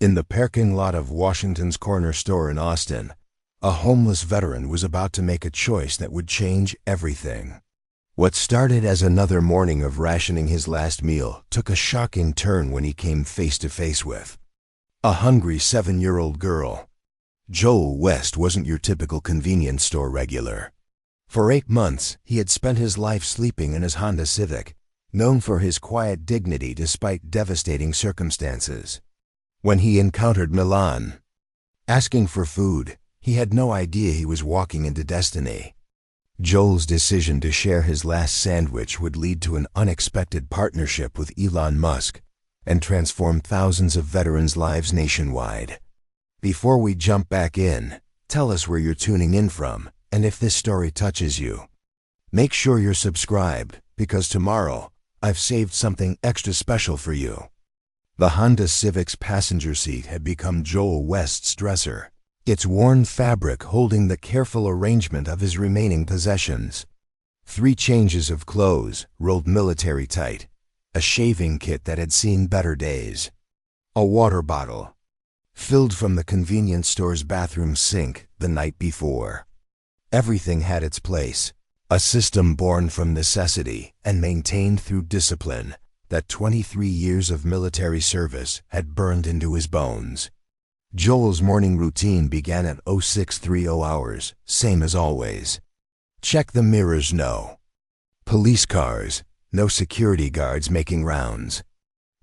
In the parking lot of Washington's corner store in Austin, a homeless veteran was about to make a choice that would change everything. What started as another morning of rationing his last meal took a shocking turn when he came face to face with a hungry 7-year-old girl. Joel West wasn't your typical convenience store regular. For 8 months, he had spent his life sleeping in his Honda Civic, known for his quiet dignity despite devastating circumstances. When he encountered Milan, asking for food, he had no idea he was walking into destiny. Joel's decision to share his last sandwich would lead to an unexpected partnership with Elon Musk and transform thousands of veterans' lives nationwide. Before we jump back in, tell us where you're tuning in from and if this story touches you. Make sure you're subscribed, because tomorrow I've saved something extra special for you. The Honda Civic's passenger seat had become Joel West's dresser, its worn fabric holding the careful arrangement of his remaining possessions. 3 changes of clothes, rolled military tight, a shaving kit that had seen better days, a water bottle, filled from the convenience store's bathroom sink the night before. Everything had its place, a system born from necessity and maintained through discipline that 23 years of military service had burned into his bones. Joel's morning routine began at 0630 hours, same as always. Check the mirrors, no police cars, no security guards making rounds.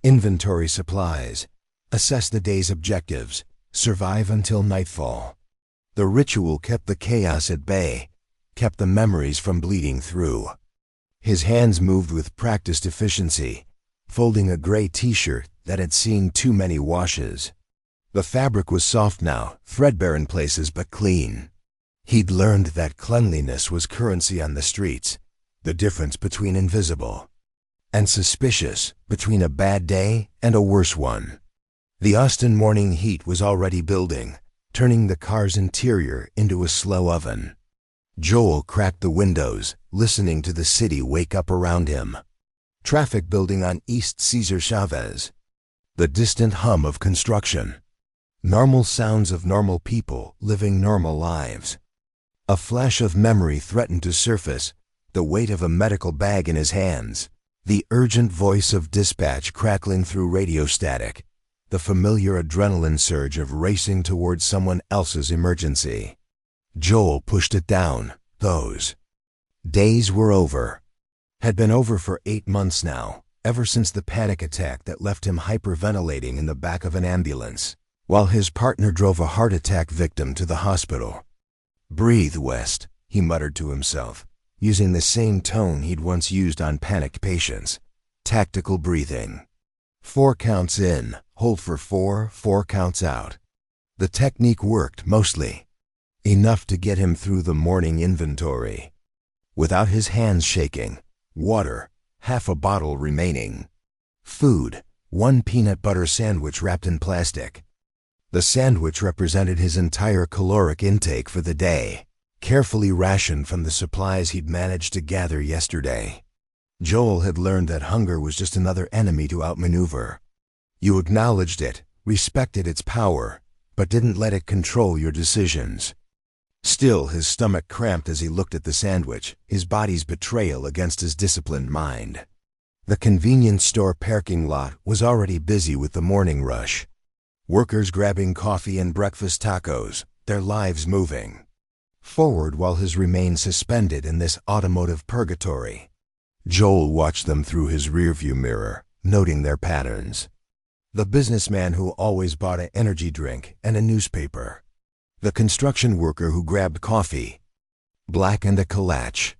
Inventory supplies, assess the day's objectives, survive until nightfall. The ritual kept the chaos at bay, kept the memories from bleeding through. His hands moved with practiced efficiency, folding a gray t-shirt that had seen too many washes. The fabric was soft now, threadbare in places but clean. He'd learned that cleanliness was currency on the streets, the difference between invisible and suspicious, between a bad day and a worse one. The Austin morning heat was already building, turning the car's interior into a slow oven. Joel cracked the windows, listening to the city wake up around him. Traffic building on East Cesar Chavez. The distant hum of construction. Normal sounds of normal people living normal lives. A flash of memory threatened to surface, the weight of a medical bag in his hands. The urgent voice of dispatch crackling through radio static. The familiar adrenaline surge of racing towards someone else's emergency. Joel pushed it down. Those days were over. Had been over for 8 months now, ever since the panic attack that left him hyperventilating in the back of an ambulance, while his partner drove a heart attack victim to the hospital. "Breathe, West," he muttered to himself, using the same tone he'd once used on panicked patients. Tactical breathing. 4 counts in, hold for 4, 4 counts out. The technique worked mostly. Enough to get him through the morning inventory. Without his hands shaking. Water, half a bottle remaining. Food, 1 peanut butter sandwich wrapped in plastic. The sandwich represented his entire caloric intake for the day, carefully rationed from the supplies he'd managed to gather yesterday. Joel had learned that hunger was just another enemy to outmaneuver. You acknowledged it, respected its power, but didn't let it control your decisions. Still, his stomach cramped as he looked at the sandwich, his body's betrayal against his disciplined mind. The convenience store parking lot was already busy with the morning rush. Workers grabbing coffee and breakfast tacos, their lives moving forward while his remained suspended in this automotive purgatory. Joel watched them through his rearview mirror, noting their patterns. The businessman who always bought an energy drink and a newspaper. The construction worker who grabbed coffee, black and a kolache.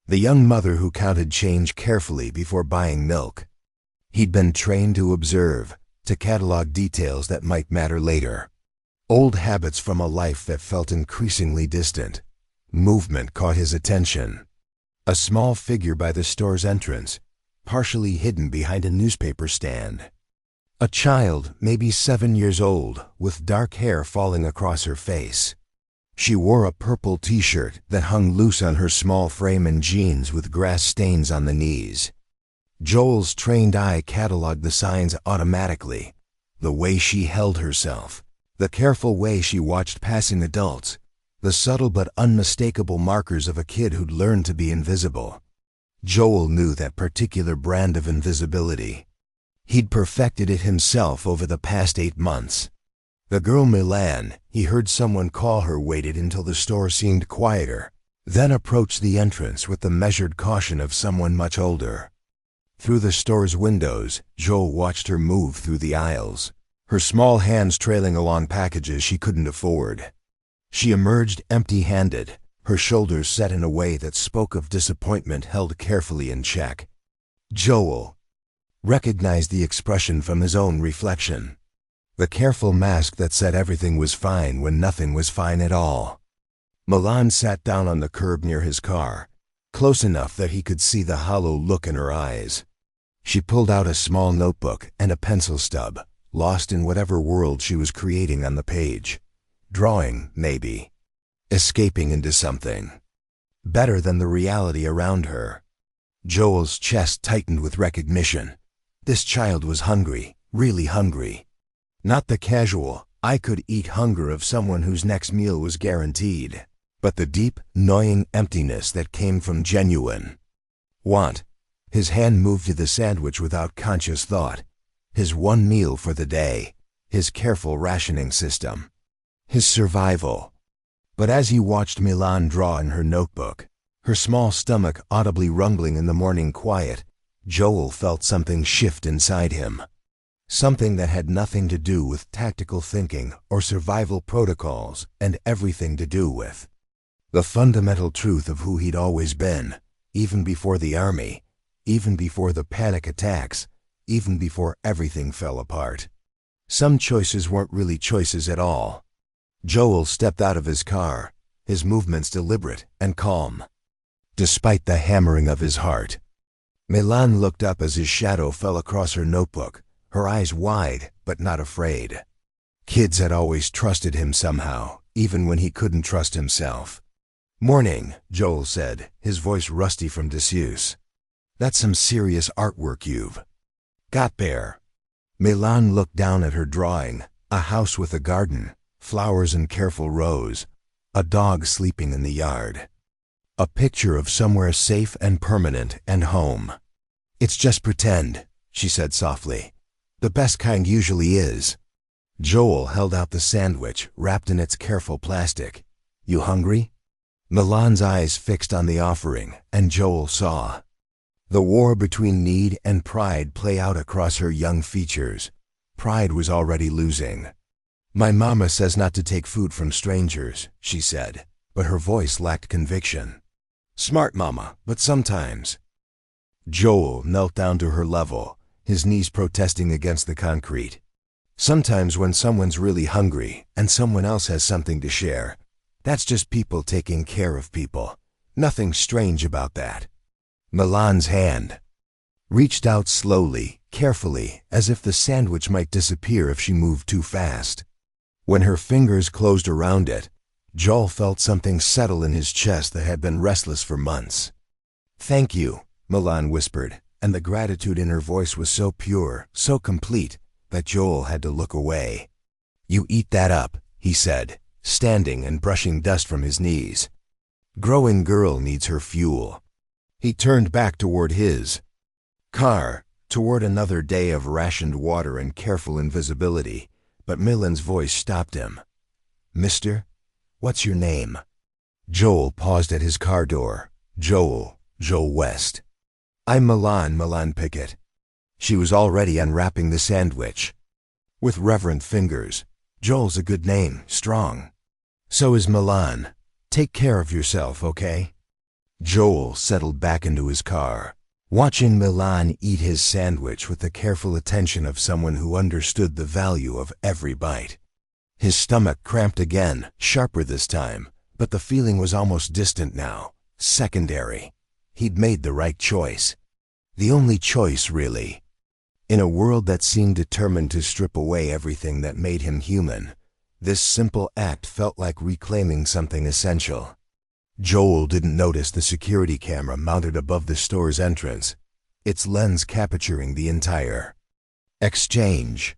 The young mother who counted change carefully before buying milk. He'd been trained to observe, to catalog details that might matter later. Old habits from a life that felt increasingly distant. Movement caught his attention. A small figure by the store's entrance, partially hidden behind a newspaper stand. A child, maybe 7 years old, with dark hair falling across her face. She wore a purple t-shirt that hung loose on her small frame and jeans with grass stains on the knees. Joel's trained eye cataloged the signs automatically. The way she held herself, the careful way she watched passing adults, the subtle but unmistakable markers of a kid who'd learned to be invisible. Joel knew that particular brand of invisibility. He'd perfected it himself over the past 8 months. The girl Milan, he heard someone call her, waited until the store seemed quieter, then approached the entrance with the measured caution of someone much older. Through the store's windows, Joel watched her move through the aisles, her small hands trailing along packages she couldn't afford. She emerged empty-handed, her shoulders set in a way that spoke of disappointment held carefully in check. Joel recognized the expression from his own reflection. The careful mask that said everything was fine when nothing was fine at all. Milan sat down on the curb near his car, close enough that he could see the hollow look in her eyes. She pulled out a small notebook and a pencil stub, lost in whatever world she was creating on the page. Drawing, maybe. Escaping into something better than the reality around her. Joel's chest tightened with recognition. This child was hungry, really hungry. Not the casual, I-could-eat hunger of someone whose next meal was guaranteed, but the deep, gnawing emptiness that came from genuine want. His hand moved to the sandwich without conscious thought. His one meal for the day, his careful rationing system, his survival. But as he watched Milan draw in her notebook, her small stomach audibly rumbling in the morning quiet, Joel felt something shift inside him. Something that had nothing to do with tactical thinking or survival protocols and everything to do with the fundamental truth of who he'd always been, even before the army, even before the panic attacks, even before everything fell apart. Some choices weren't really choices at all. Joel stepped out of his car, his movements deliberate and calm, despite the hammering of his heart. Milan looked up as his shadow fell across her notebook, her eyes wide but not afraid. Kids had always trusted him somehow, even when he couldn't trust himself. "Morning," Joel said, his voice rusty from disuse. "That's some serious artwork you've got there." Milan looked down at her drawing, a house with a garden, flowers in careful rows, a dog sleeping in the yard. A picture of somewhere safe and permanent and home. "It's just pretend," she said softly. "The best kind usually is." Joel held out the sandwich, wrapped in its careful plastic. "You hungry?" Milan's eyes fixed on the offering, and Joel saw the war between need and pride play out across her young features. Pride was already losing. "My mama says not to take food from strangers," she said, but her voice lacked conviction. "Smart mama, but sometimes." Joel knelt down to her level, his knees protesting against the concrete. "Sometimes when someone's really hungry and someone else has something to share, that's just people taking care of people. Nothing strange about that." Milan's hand reached out slowly, carefully, as if the sandwich might disappear if she moved too fast. When her fingers closed around it, Joel felt something settle in his chest that had been restless for months. "Thank you," Milan whispered, and the gratitude in her voice was so pure, so complete, that Joel had to look away. "You eat that up," he said, standing and brushing dust from his knees. "Growing girl needs her fuel." He turned back toward his car, toward another day of rationed water and careful invisibility, but Milan's voice stopped him. "Mister, what's your name?" Joel paused at his car door. Joel West." "I'm Milan Pickett." She was already unwrapping the sandwich. With reverent fingers. "Joel's a good name, strong." "So is Milan. Take care of yourself, okay?" Joel settled back into his car, watching Milan eat his sandwich with the careful attention of someone who understood the value of every bite. His stomach cramped again, sharper this time, but the feeling was almost distant now, secondary. He'd made the right choice. The only choice, really. In a world that seemed determined to strip away everything that made him human, this simple act felt like reclaiming something essential. Joel didn't notice the security camera mounted above the store's entrance, its lens capturing the entire exchange.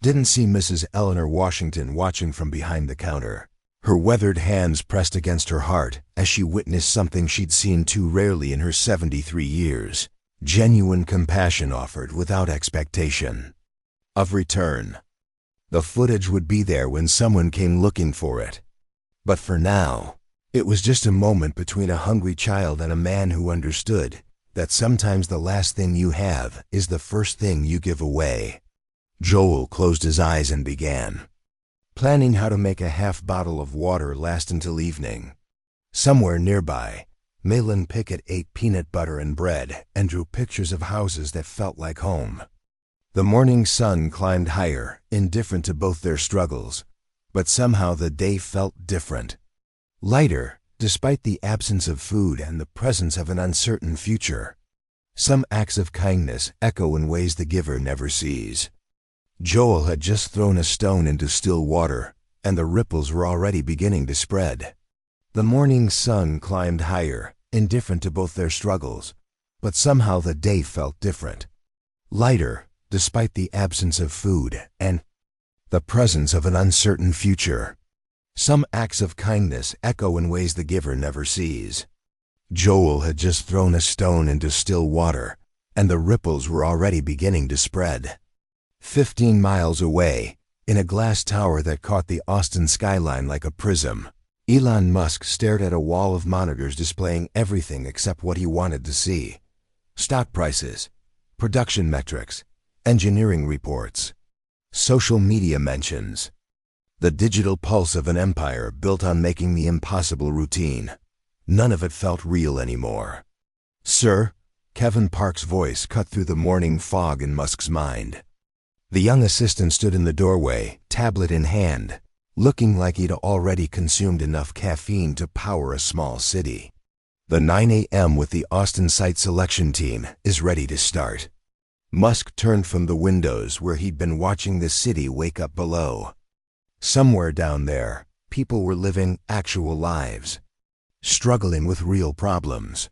didn't see Mrs. Eleanor Washington watching from behind the counter. Her weathered hands pressed against her heart as she witnessed something she'd seen too rarely in her 73 years. Genuine compassion offered without expectation of return. The footage would be there when someone came looking for it. But for now, it was just a moment between a hungry child and a man who understood that sometimes the last thing you have is the first thing you give away. Joel closed his eyes and began planning how to make a half bottle of water last until evening. Somewhere nearby, Milan Pickett ate peanut butter and bread and drew pictures of houses that felt like home. The morning sun climbed higher, indifferent to both their struggles, but somehow the day felt different. Lighter, despite the absence of food and the presence of an uncertain future. Some acts of kindness echo in ways the giver never sees. Joel had just thrown a stone into still water, and the ripples were already beginning to spread. The morning sun climbed higher, indifferent to both their struggles, but somehow the day felt different. Lighter, despite the absence of food and the presence of an uncertain future. Some acts of kindness echo in ways the giver never sees. Joel had just thrown a stone into still water, and the ripples were already beginning to spread. 15 miles away, in a glass tower that caught the Austin skyline like a prism, Elon Musk stared at a wall of monitors displaying everything except what he wanted to see. Stock prices, production metrics, engineering reports, social media mentions. The digital pulse of an empire built on making the impossible routine. None of it felt real anymore. "Sir," Kevin Park's voice cut through the morning fog in Musk's mind. The young assistant stood in the doorway, tablet in hand, looking like he'd already consumed enough caffeine to power a small city. "The 9 a.m. with the Austin site selection team is ready to start." Musk turned from the windows where he'd been watching the city wake up below. Somewhere down there, people were living actual lives, struggling with real problems,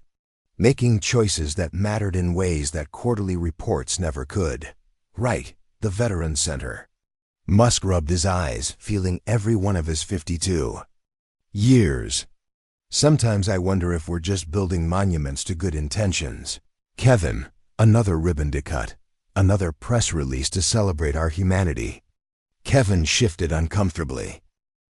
making choices that mattered in ways that quarterly reports never could. Right, the Veterans Center. Musk rubbed his eyes, feeling every one of his 52 years. "Sometimes I wonder if we're just building monuments to good intentions." Kevin, another ribbon to cut, another press release to celebrate our humanity. Kevin shifted uncomfortably.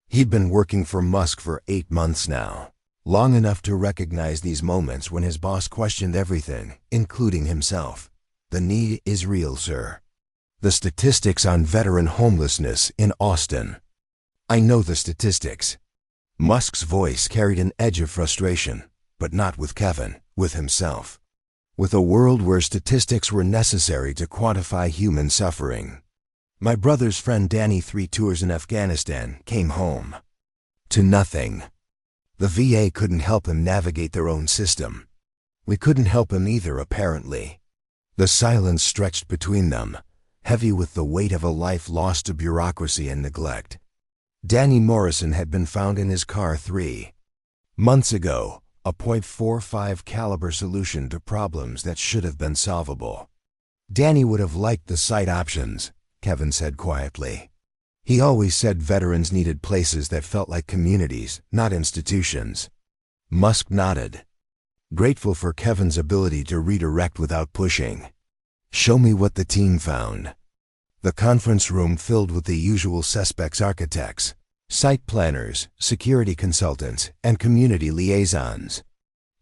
He'd been working for Musk for 8 months now, long enough to recognize these moments when his boss questioned everything, including himself. "The need is real, sir. The statistics on veteran homelessness in Austin." "I know the statistics." Musk's voice carried an edge of frustration, but not with Kevin, with himself. With a world where statistics were necessary to quantify human suffering. "My brother's friend Danny, 3 tours in Afghanistan, came home to nothing. The VA couldn't help him navigate their own system. We couldn't help him either, apparently." The silence stretched between them, heavy with the weight of a life lost to bureaucracy and neglect. Danny Morrison had been found in his car 3 months ago, a .45 caliber solution to problems that should have been solvable. Danny would have liked the site options, Kevin said quietly. He always said veterans needed places that felt like communities, not institutions. Musk nodded, grateful for Kevin's ability to redirect without pushing. "Show me what the team found." The conference room filled with the usual suspects: architects, site planners, security consultants, and community liaisons,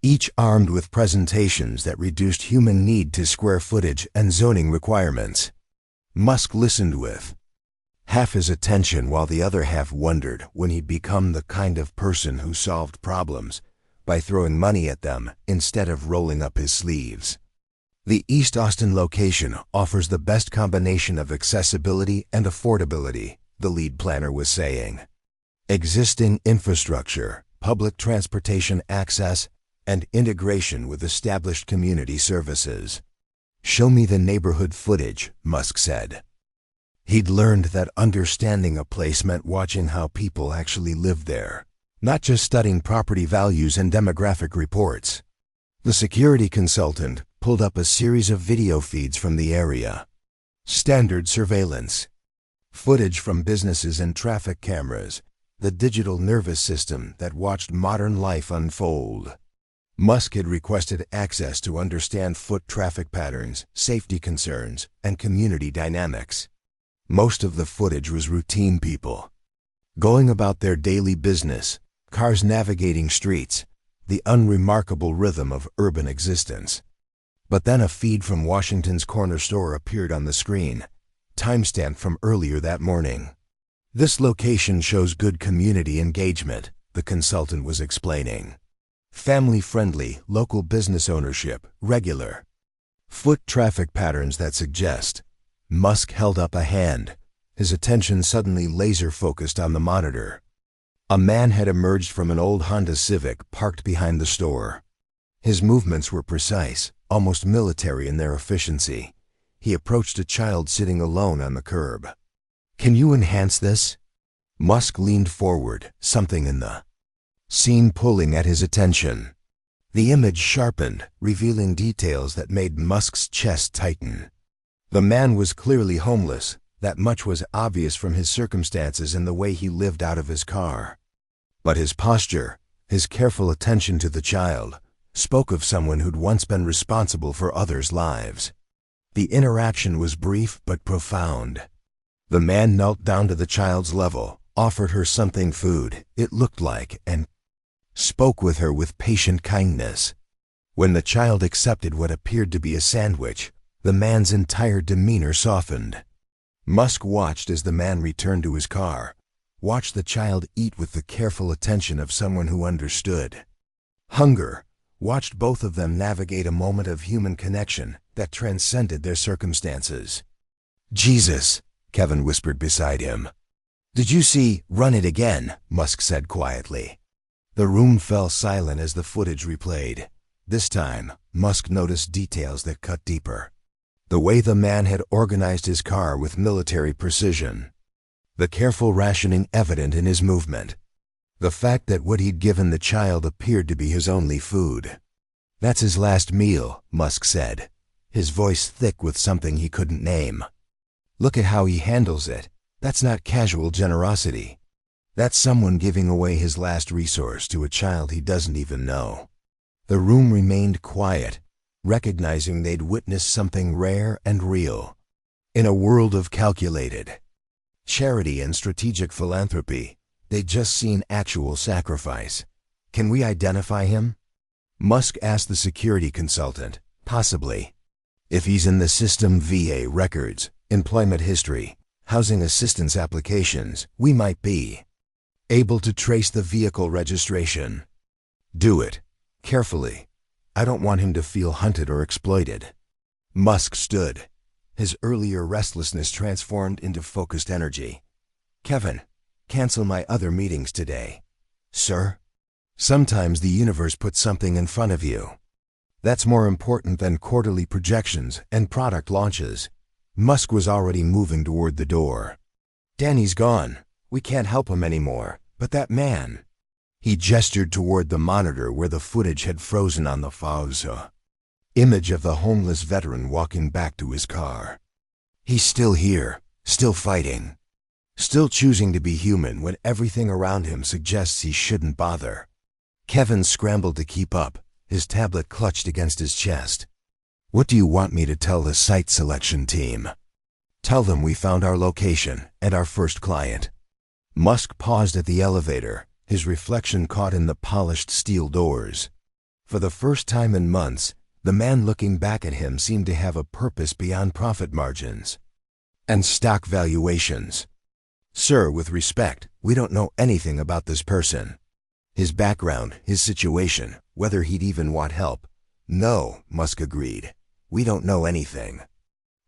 each armed with presentations that reduced human need to square footage and zoning requirements. Musk listened with half his attention while the other half wondered when he'd become the kind of person who solved problems by throwing money at them instead of rolling up his sleeves. "The East Austin location offers the best combination of accessibility and affordability," the lead planner was saying. "Existing infrastructure, public transportation access, and integration with established community services." "Show me the neighborhood footage," Musk said. He'd learned that understanding a place meant watching how people actually lived there, not just studying property values and demographic reports. The security consultant pulled up a series of video feeds from the area. Standard surveillance. Footage from businesses and traffic cameras, the digital nervous system that watched modern life unfold. Musk had requested access to understand foot traffic patterns, safety concerns, and community dynamics. Most of the footage was routine people, going about their daily business, cars navigating streets, the unremarkable rhythm of urban existence. But then a feed from Washington's corner store appeared on the screen, timestamped from earlier that morning. This location shows good community engagement, the consultant was explaining. Family-friendly, local business ownership, regular. Foot traffic patterns that suggest. Musk held up a hand, his attention suddenly laser-focused on the monitor. A man had emerged from an old Honda Civic parked behind the store. His movements were precise, almost military in their efficiency. He approached a child sitting alone on the curb. "Can you enhance this?" Musk leaned forward, something in the scene pulling at his attention. The image sharpened, revealing details that made Musk's chest tighten. The man was clearly homeless. That much was obvious from his circumstances and the way he lived out of his car. But his posture, his careful attention to the child, spoke of someone who'd once been responsible for others' lives. The interaction was brief but profound. The man knelt down to the child's level, offered her something food, it looked like, and spoke with her with patient kindness. When the child accepted what appeared to be a sandwich, the man's entire demeanor softened. Musk watched as the man returned to his car, watched the child eat with the careful attention of someone who understood hunger, watched both of them navigate a moment of human connection that transcended their circumstances. "Jesus," Kevin whispered beside him. "Did you see 'Run It Again'?" Musk said quietly. The room fell silent as the footage replayed. This time, Musk noticed details that cut deeper. The way the man had organized his car with military precision. The careful rationing evident in his movement. The fact that what he'd given the child appeared to be his only food. "That's his last meal," Musk said, his voice thick with something he couldn't name. "Look at how he handles it. That's not casual generosity. That's someone giving away his last resource to a child he doesn't even know." The room remained quiet, recognizing they'd witnessed something rare and real. In a world of calculated charity and strategic philanthropy, they'd just seen actual sacrifice. "Can we identify him?" Musk asked the security consultant. "Possibly. If he's in the system VA records, employment history, housing assistance applications, we might be able to trace the vehicle registration." "Do it. Carefully. I don't want him to feel hunted or exploited." Musk stood, his earlier restlessness transformed into focused energy. "Kevin, cancel my other meetings today." "Sir?" "Sometimes the universe puts something in front of you that's more important than quarterly projections and product launches." Musk was already moving toward the door. "Danny's gone. We can't help him anymore. But that man." He gestured toward the monitor where the footage had frozen on the Fauza image of the homeless veteran walking back to his car. "He's still here, still fighting, still choosing to be human when everything around him suggests he shouldn't bother." Kevin scrambled to keep up, his tablet clutched against his chest. "What do you want me to tell the site selection team?" "Tell them we found our location and our first client." Musk paused at the elevator, his reflection caught in the polished steel doors. For the first time in months, the man looking back at him seemed to have a purpose beyond profit margins and stock valuations. "Sir, with respect, we don't know anything about this person. His background, his situation, whether he'd even want help." "No," Musk agreed. "We don't know anything.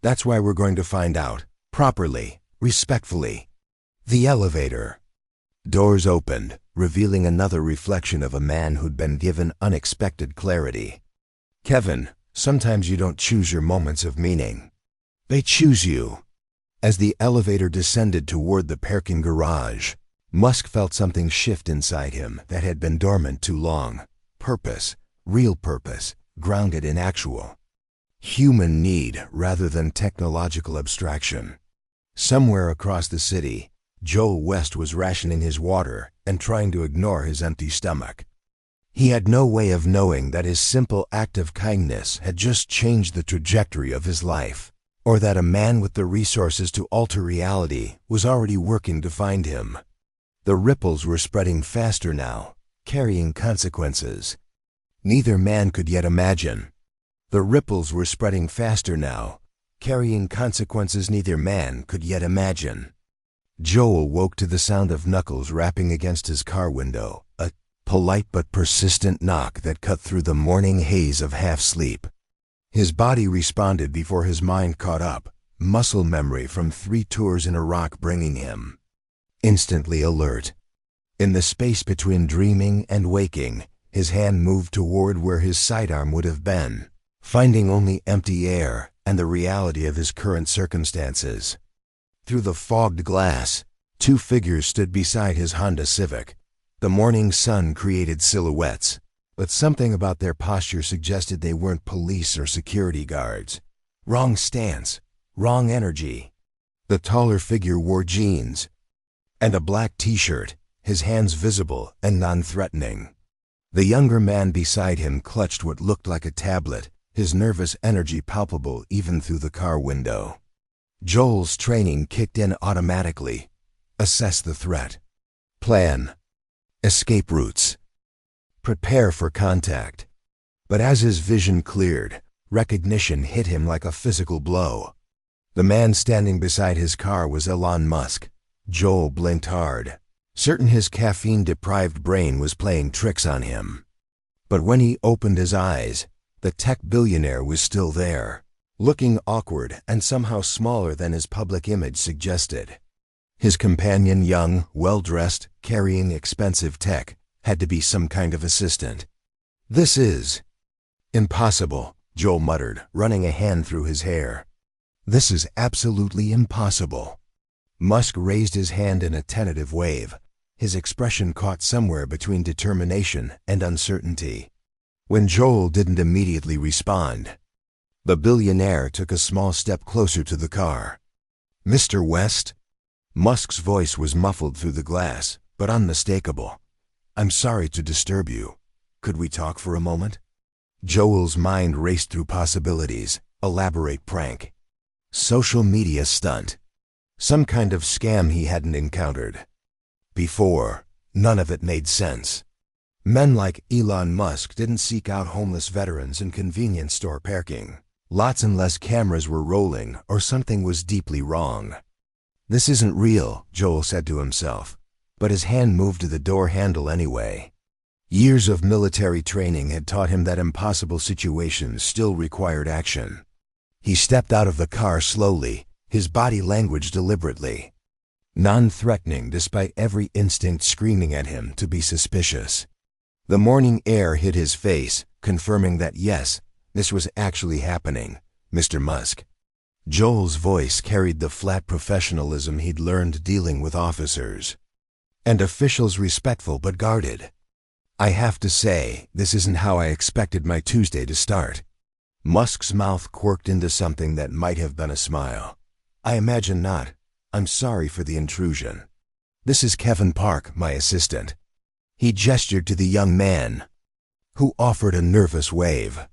That's why we're going to find out, properly, respectfully." The elevator doors opened, revealing another reflection of a man who'd been given unexpected clarity. "Kevin, sometimes you don't choose your moments of meaning. They choose you." As the elevator descended toward the parking garage, Musk felt something shift inside him that had been dormant too long. Purpose, real purpose, grounded in actual human need rather than technological abstraction. Somewhere across the city, Joel West was rationing his water and trying to ignore his empty stomach. He had no way of knowing that his simple act of kindness had just changed the trajectory of his life, or that a man with the resources to alter reality was already working to find him. The ripples were spreading faster now, carrying consequences. Neither man could yet imagine. The ripples were spreading faster now, carrying consequences neither man could yet imagine. Joel woke to the sound of knuckles rapping against his car window, a polite but persistent knock that cut through the morning haze of half-sleep. His body responded before his mind caught up, muscle memory from 3 tours in Iraq bringing him instantly alert. In the space between dreaming and waking, his hand moved toward where his sidearm would have been, finding only empty air and the reality of his current circumstances. Through the fogged glass, 2 figures stood beside his Honda Civic. The morning sun created silhouettes, but something about their posture suggested they weren't police or security guards. Wrong stance, wrong energy. The taller figure wore jeans and a black t-shirt, his hands visible and non-threatening. The younger man beside him clutched what looked like a tablet, his nervous energy palpable even through the car window. Joel's training kicked in automatically. Assess the threat. Plan. Escape routes. Prepare for contact. But as his vision cleared, recognition hit him like a physical blow. The man standing beside his car was Elon Musk. Joel blinked hard, certain his caffeine-deprived brain was playing tricks on him. But when he opened his eyes, the tech billionaire was still there, looking awkward and somehow smaller than his public image suggested. His companion, young, well-dressed, carrying expensive tech, had to be some kind of assistant. "This is impossible," Joel muttered, running a hand through his hair. "This is absolutely impossible." Musk raised his hand in a tentative wave, his expression caught somewhere between determination and uncertainty. When Joel didn't immediately respond, the billionaire took a small step closer to the car. "Mr. West?" Musk's voice was muffled through the glass, but unmistakable. "I'm sorry to disturb you. Could we talk for a moment?" Joel's mind raced through possibilities. Elaborate prank. Social media stunt. Some kind of scam he hadn't encountered before. None of it made sense. Men like Elon Musk didn't seek out homeless veterans in convenience store parking lots unless cameras were rolling or something was deeply wrong. "This isn't real," Joel said to himself, but his hand moved to the door handle anyway. Years of military training had taught him that impossible situations still required action. He stepped out of the car slowly, his body language deliberately, non-threatening despite every instinct screaming at him to be suspicious. The morning air hit his face, confirming that yes, this was actually happening. "Mr. Musk." Joel's voice carried the flat professionalism he'd learned dealing with officers and officials, respectful but guarded. "I have to say, this isn't how I expected my Tuesday to start." Musk's mouth quirked into something that might have been a smile. "I imagine not. I'm sorry for the intrusion. This is Kevin Park, my assistant." He gestured to the young man, who offered a nervous wave.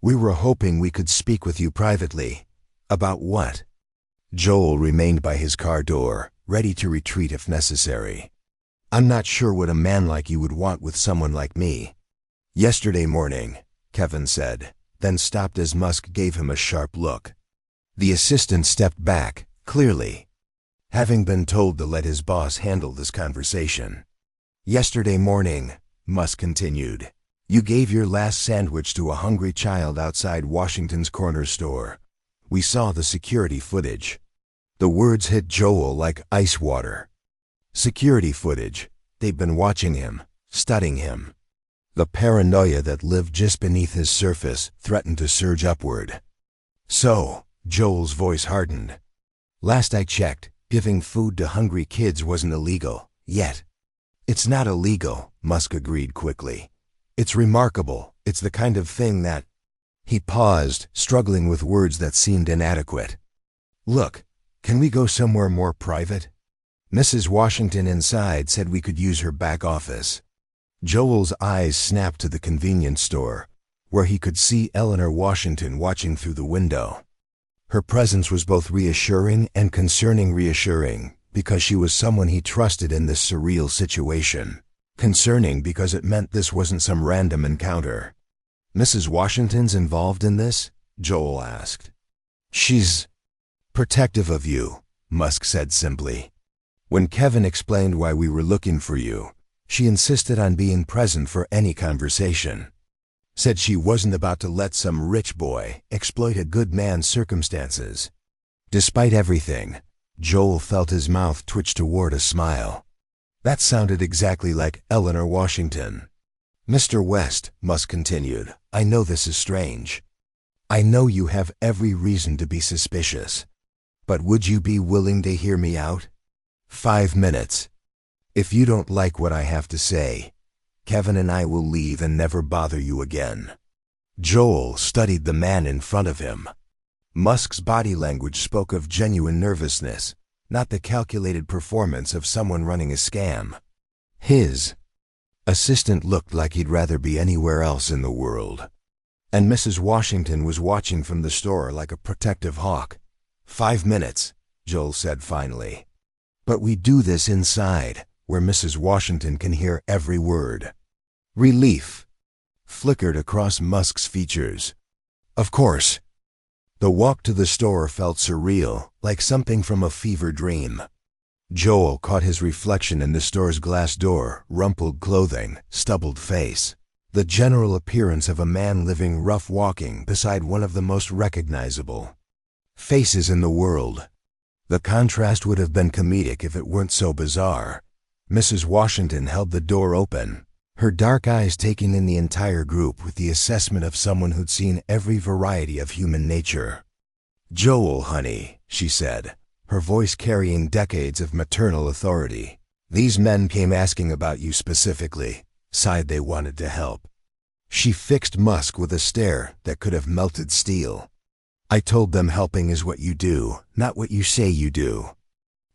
"We were hoping we could speak with you privately." "About what?" Joel remained by his car door, ready to retreat if necessary. "I'm not sure what a man like you would want with someone like me." "Yesterday morning," Kevin said, then stopped as Musk gave him a sharp look. The assistant stepped back, clearly having been told to let his boss handle this conversation. "Yesterday morning," Musk continued, "you gave your last sandwich to a hungry child outside Washington's corner store. We saw the security footage." The words hit Joel like ice water. Security footage. They'd been watching him, studying him. The paranoia that lived just beneath his surface threatened to surge upward. "So," Joel's voice hardened, "last I checked, giving food to hungry kids wasn't illegal, yet." "It's not illegal," Musk agreed quickly. "It's remarkable. It's the kind of thing that—" He paused, struggling with words that seemed inadequate. "Look, Can we go somewhere more private? Mrs. Washington inside said we could use her back office. Joel's eyes snapped to the convenience store, where he could see Eleanor Washington watching through the window. Her presence was both reassuring and concerning. Reassuring because she was someone he trusted in this surreal situation. Concerning because it meant this wasn't some random encounter. Mrs. Washington's involved in this? Joel asked. She's protective of you, Musk said simply. When Kevin explained why we were looking for you, she insisted on being present for any conversation. Said she wasn't about to let some rich boy exploit a good man's circumstances. Despite everything, Joel felt his mouth twitch toward a smile. That sounded exactly like Eleanor Washington. Mr. West, Musk continued, I know this is strange. I know you have every reason to be suspicious. But would you be willing to hear me out? 5 minutes. If you don't like what I have to say, Kevin and I will leave and never bother you again. Joel studied the man in front of him. Musk's body language spoke of genuine nervousness, not the calculated performance of someone running a scam. His assistant looked like he'd rather be anywhere else in the world. And Mrs. Washington was watching from the store like a protective hawk. 5 minutes, Joel said finally. But we do this inside, where Mrs. Washington can hear every word. Relief flickered across Musk's features. Of course. The walk to the store felt surreal, like something from a fever dream. Joel caught his reflection in the store's glass door, rumpled clothing, stubbled face. The general appearance of a man living rough walking beside one of the most recognizable faces in the world. The contrast would have been comedic if it weren't so bizarre. Mrs. Washington held the door open, her dark eyes taking in the entire group with the assessment of someone who'd seen every variety of human nature. Joel, honey, she said, her voice carrying decades of maternal authority. These men came asking about you specifically, sighed they wanted to help. She fixed Musk with a stare that could have melted steel. I told them helping is what you do, not what you say you do.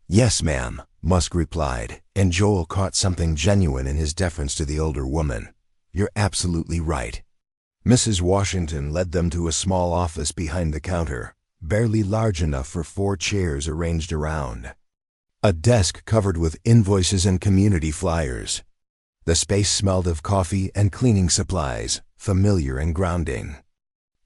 Yes, ma'am, Musk replied, and Joel caught something genuine in his deference to the older woman. You're absolutely right. Mrs. Washington led them to a small office behind the counter, barely large enough for 4 chairs arranged around. A desk covered with invoices and community flyers. The space smelled of coffee and cleaning supplies, familiar and grounding.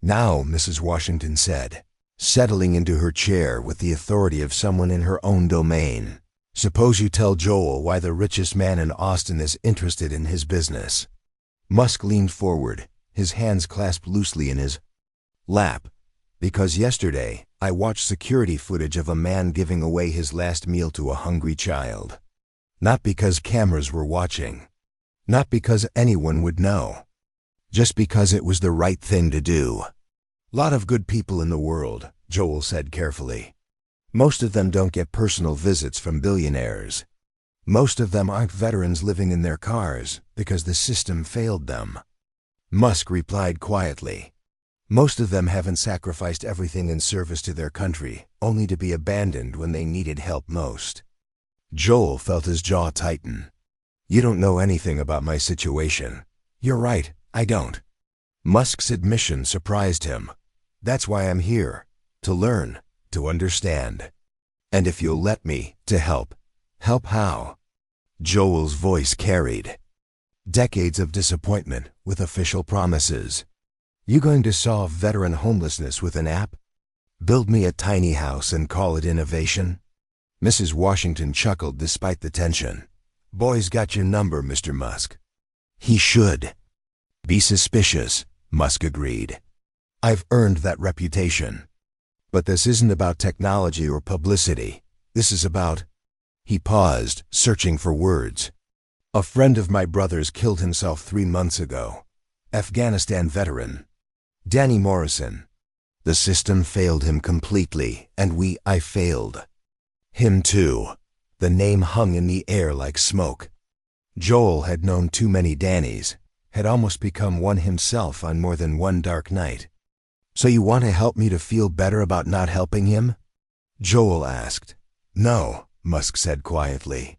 Now, Mrs. Washington said, settling into her chair with the authority of someone in her own domain. Suppose you tell Joel why the richest man in Austin is interested in his business. Musk leaned forward, his hands clasped loosely in his lap. Because yesterday, I watched security footage of a man giving away his last meal to a hungry child. Not because cameras were watching. Not because anyone would know. Just because it was the right thing to do. Lot of good people in the world, Joel said carefully. Most of them don't get personal visits from billionaires. Most of them aren't veterans living in their cars because the system failed them. Musk replied quietly. Most of them haven't sacrificed everything in service to their country, only to be abandoned when they needed help most. Joel felt his jaw tighten. You don't know anything about my situation. You're right, I don't. Musk's admission surprised him. That's why I'm here. To learn, to understand. And if you'll let me, to help. Help how? Joel's voice carried decades of disappointment with official promises. You going to solve veteran homelessness with an app? Build me a tiny house and call it innovation? Mrs. Washington chuckled despite the tension. Boy's got your number, Mr. Musk. He should. Be suspicious, Musk agreed. I've earned that reputation. But this isn't about technology or publicity. This is about... He paused, searching for words. A friend of my brother's killed himself 3 months ago. Afghanistan veteran. Danny Morrison. The system failed him completely, and I failed. Him too. The name hung in the air like smoke. Joel had known too many Dannys, had almost become one himself on more than one dark night. So you want to help me to feel better about not helping him? Joel asked. "No," Musk said quietly.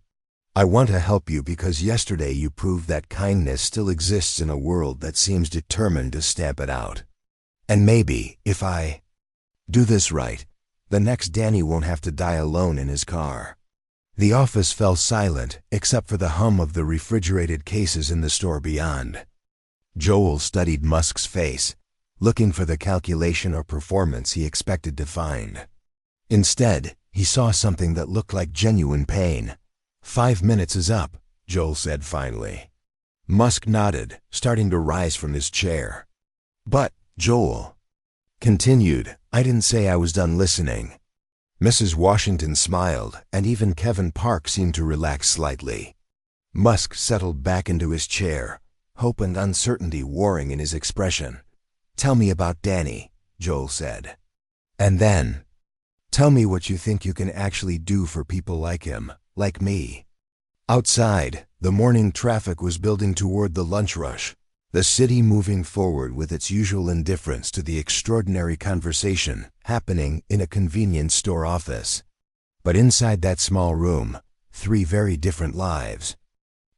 "I want to help you because yesterday you proved that kindness still exists in a world that seems determined to stamp it out. And maybe, if I do this right, the next Danny won't have to die alone in his car." The office fell silent except for the hum of the refrigerated cases in the store beyond. Joel studied Musk's face, looking for the calculation or performance he expected to find. Instead, he saw something that looked like genuine pain. "5 minutes is up," Joel said finally. Musk nodded, starting to rise from his chair. "But," Joel continued, "I didn't say I was done listening." Mrs. Washington smiled, and even Kevin Park seemed to relax slightly. Musk settled back into his chair, hope and uncertainty warring in his expression. "Tell me about Danny," Joel said. "And then, tell me what you think you can actually do for people like him, like me." Outside, the morning traffic was building toward the lunch rush, the city moving forward with its usual indifference to the extraordinary conversation happening in a convenience store office. But inside that small room, 3 very different lives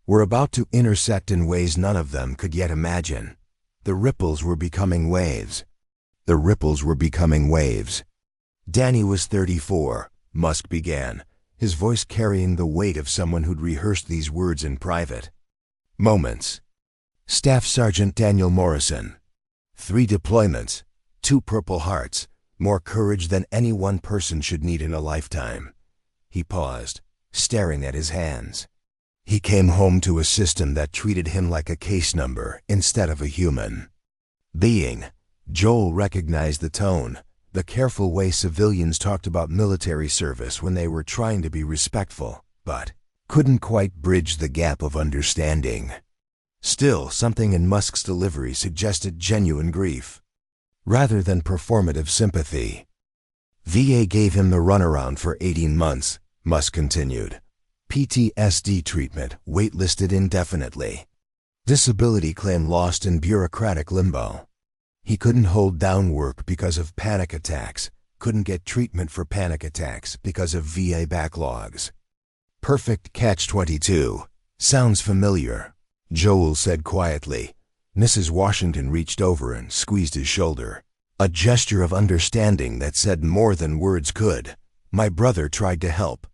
were about to intersect in ways none of them could yet imagine. The ripples were becoming waves. The ripples were becoming waves. Danny was 34, Musk began, his voice carrying the weight of someone who'd rehearsed these words in private. "Moments. Staff Sergeant Daniel Morrison. 3 deployments, 2 Purple Hearts, more courage than any one person should need in a lifetime." He paused, staring at his hands. He came home to a system that treated him like a case number instead of a human being. Joel recognized the tone, the careful way civilians talked about military service when they were trying to be respectful, but couldn't quite bridge the gap of understanding. Still, something in Musk's delivery suggested genuine grief, rather than performative sympathy. "VA gave him the runaround for 18 months, Musk continued. PTSD treatment, waitlisted indefinitely. Disability claim lost in bureaucratic limbo. He couldn't hold down work because of panic attacks, couldn't get treatment for panic attacks because of VA backlogs. Perfect catch-22. Sounds familiar," Joel said quietly. Mrs. Washington reached over and squeezed his shoulder, a gesture of understanding that said more than words could. "My brother tried to help.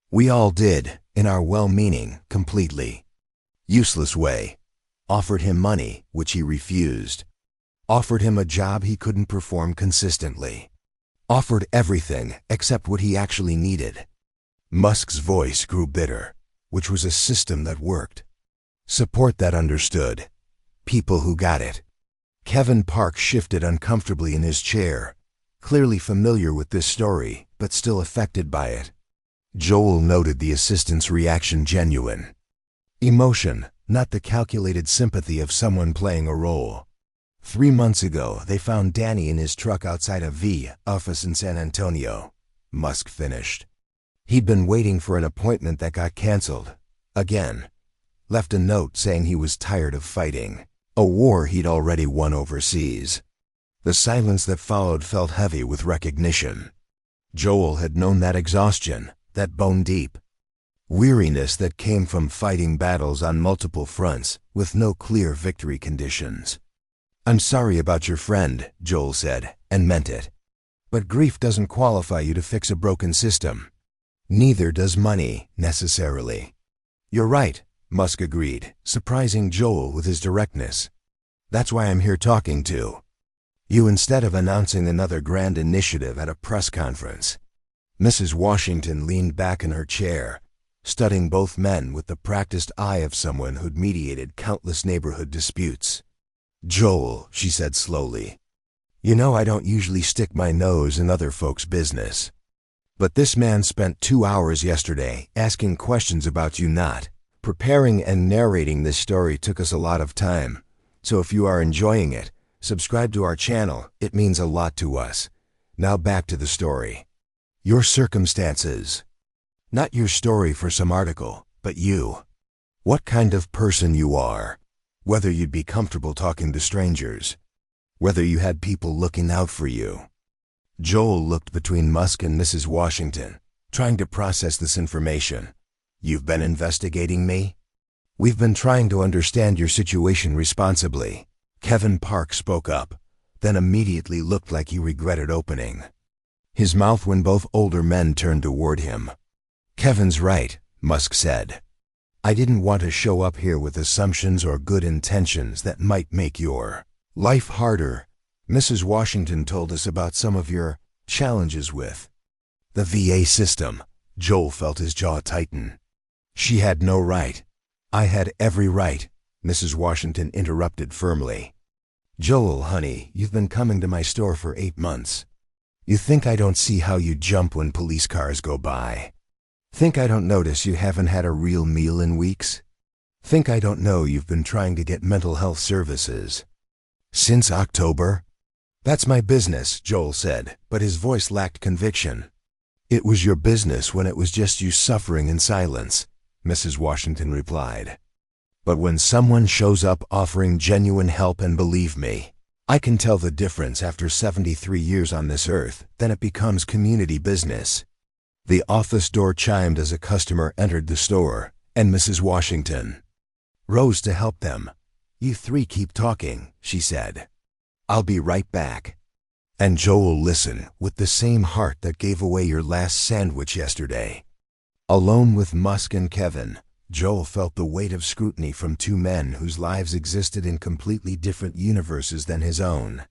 We all did, in our well-meaning, completely useless way. Offered him money, which he refused. Offered him a job he couldn't perform consistently. Offered everything except what he actually needed." Musk's voice grew bitter, which was a system that worked. Support that understood. People who got it. Kevin Park shifted uncomfortably in his chair, clearly familiar with this story, but still affected by it. Joel noted the assistant's reaction genuine. Emotion, not the calculated sympathy of someone playing a role. 3 months ago, they found Danny in his truck outside a V office in San Antonio, Musk finished. He'd been waiting for an appointment that got canceled. Again. Left a note saying he was tired of fighting, a war he'd already won overseas. The silence that followed felt heavy with recognition. Joel had known that exhaustion, that bone-deep weariness that came from fighting battles on multiple fronts with no clear victory conditions. "I'm sorry about your friend," Joel said, and meant it. "But grief doesn't qualify you to fix a broken system. Neither does money, necessarily." "You're right," Musk agreed, surprising Joel with his directness. "That's why I'm here talking to you instead of announcing another grand initiative at a press conference." Mrs. Washington leaned back in her chair, studying both men with the practiced eye of someone who'd mediated countless neighborhood disputes. "Joel," she said slowly, "you know I don't usually stick my nose in other folks' business. But this man spent 2 hours yesterday asking questions about you not. Preparing and narrating this story took us a lot of time, so if you are enjoying it, subscribe to our channel, it means a lot to us. Now back to the story. Your circumstances. Not your story for some article, but you. What kind of person you are. Whether you'd be comfortable talking to strangers. Whether you had people looking out for you. Joel looked between Musk and Mrs. Washington, trying to process this information. "You've been investigating me?" "We've been trying to understand your situation responsibly," Kevin Park spoke up, then immediately looked like he regretted opening his mouth when both older men turned toward him. "Kevin's right," Musk said. "I didn't want to show up here with assumptions or good intentions that might make your life harder. Mrs. Washington told us about some of your challenges with the VA system." Joel felt his jaw tighten. "She had no right." "I had every right," Mrs. Washington interrupted firmly. "Joel, honey, you've been coming to my store for 8 months. You think I don't see how you jump when police cars go by? Think I don't notice you haven't had a real meal in weeks? Think I don't know you've been trying to get mental health services since October?" "That's my business," Joel said, but his voice lacked conviction. "It was your business when it was just you suffering in silence," Mrs. Washington replied. "But when someone shows up offering genuine help, and believe me, I can tell the difference after 73 years on this earth, then it becomes community business." The office door chimed as a customer entered the store, and Mrs. Washington rose to help them. "You three keep talking," she said. "I'll be right back." "And Joel, listen, with the same heart that gave away your last sandwich yesterday." Alone with Musk and Kevin, Joel felt the weight of scrutiny from two men whose lives existed in completely different universes than his own.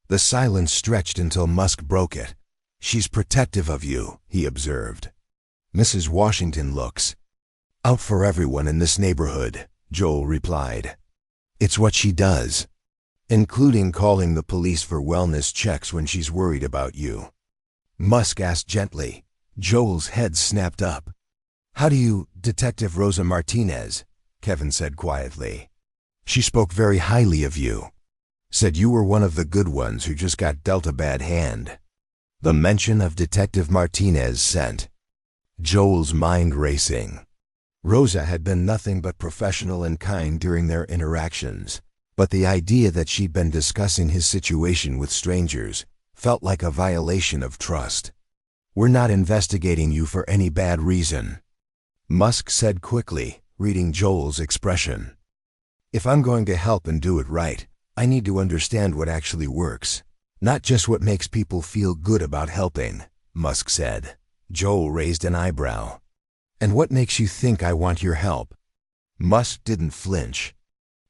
The silence stretched until Musk broke it. "She's protective of you," he observed. "Mrs. Washington looks out for everyone in this neighborhood," Joel replied. "It's what she does, including calling the police for wellness checks when she's worried about you." Musk asked gently. Joel's head snapped up. "How do you, Detective Rosa Martinez?" Kevin said quietly. "She spoke very highly of you. Said you were one of the good ones who just got dealt a bad hand." The mention of Detective Martinez sent Joel's mind racing. Rosa had been nothing but professional and kind during their interactions, but the idea that she'd been discussing his situation with strangers felt like a violation of trust. "We're not investigating you for any bad reason," Musk said quickly, reading Joel's expression. "If I'm going to help and do it right, I need to understand what actually works, not just what makes people feel good about helping," Musk said. Joel raised an eyebrow. "And what makes you think I want your help?" Musk didn't flinch.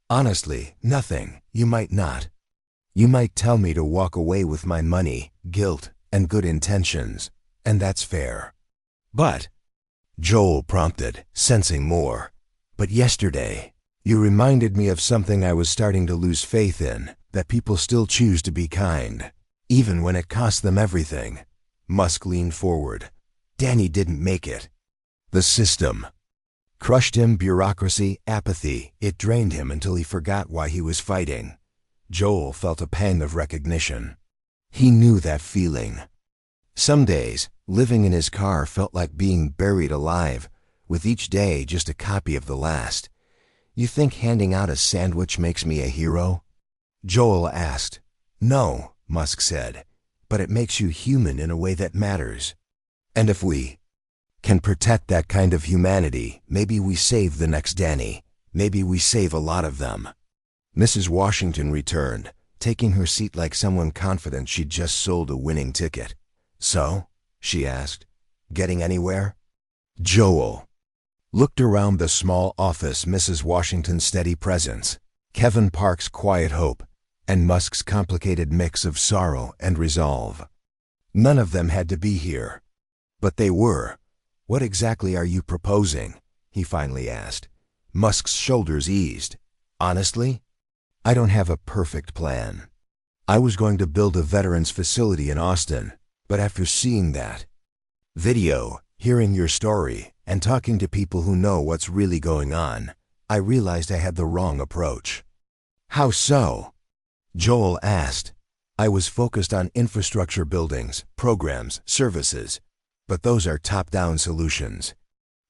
"Honestly, nothing. You might not. You might tell me to walk away with my money, guilt, and good intentions, and that's fair. But," Joel prompted, sensing more, "but yesterday, you reminded me of something I was starting to lose faith in, that people still choose to be kind, even when it costs them everything." Musk leaned forward. "Danny didn't make it. The system crushed him, bureaucracy, apathy. It drained him until he forgot why he was fighting." Joel felt a pang of recognition. He knew that feeling. Some days, living in his car felt like being buried alive, with each day just a copy of the last. "You think handing out a sandwich makes me a hero?" Joel asked. "No," Musk said, "but it makes you human in a way that matters. And if we can protect that kind of humanity, maybe we save the next Danny. Maybe we save a lot of them." Mrs. Washington returned, taking her seat like someone confident she'd just sold a winning ticket. "So?" she asked. "Getting anywhere?" Joel looked around the small office, Mrs. Washington's steady presence, Kevin Park's quiet hope, and Musk's complicated mix of sorrow and resolve. None of them had to be here, but they were. "What exactly are you proposing?" he finally asked. Musk's shoulders eased. "Honestly, I don't have a perfect plan. I was going to build a veterans facility in Austin, but after seeing that video, hearing your story, and talking to people who know what's really going on, I realized I had the wrong approach." "How so?" Joel asked. "I was focused on infrastructure buildings, programs, services, but those are top-down solutions."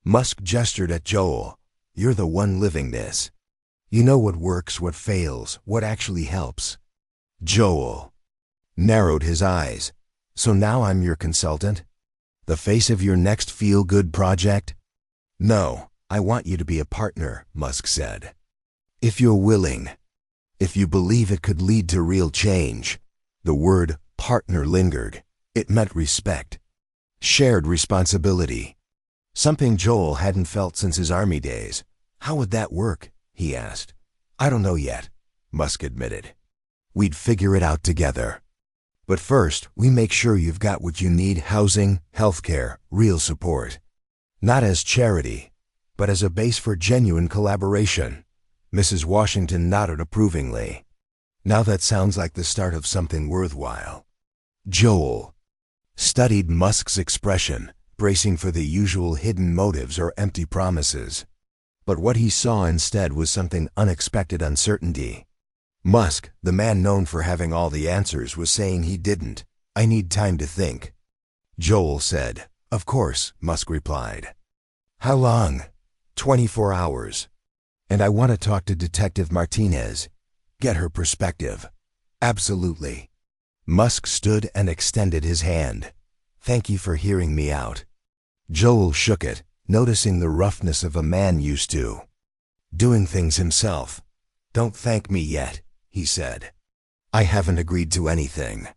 Musk gestured at Joel. "You're the one living this. You know what works, what fails, what actually helps." Joel narrowed his eyes. So now I'm your consultant? The face of your next feel-good project? No, I want you to be a partner, Musk said. If you're willing. If you believe it could lead to real change. The word partner lingered. It meant respect. Shared responsibility. Something Joel hadn't felt since his army days. How would that work? He asked. I don't know yet, Musk admitted. We'd figure it out together. But first, we make sure you've got what you need: housing, healthcare, real support. Not as charity, but as a base for genuine collaboration. Mrs. Washington nodded approvingly. Now that sounds like the start of something worthwhile. Joel studied Musk's expression, bracing for the usual hidden motives or empty promises. But what he saw instead was something unexpected: uncertainty. Musk, the man known for having all the answers, was saying he didn't. I need time to think. Joel said. Of course, Musk replied. How long? 24 hours. And I want to talk to Detective Martinez. Get her perspective. Absolutely. Musk stood and extended his hand. Thank you for hearing me out. Joel shook it, noticing the roughness of a man used to doing things himself. Don't thank me yet, he said. I haven't agreed to anything.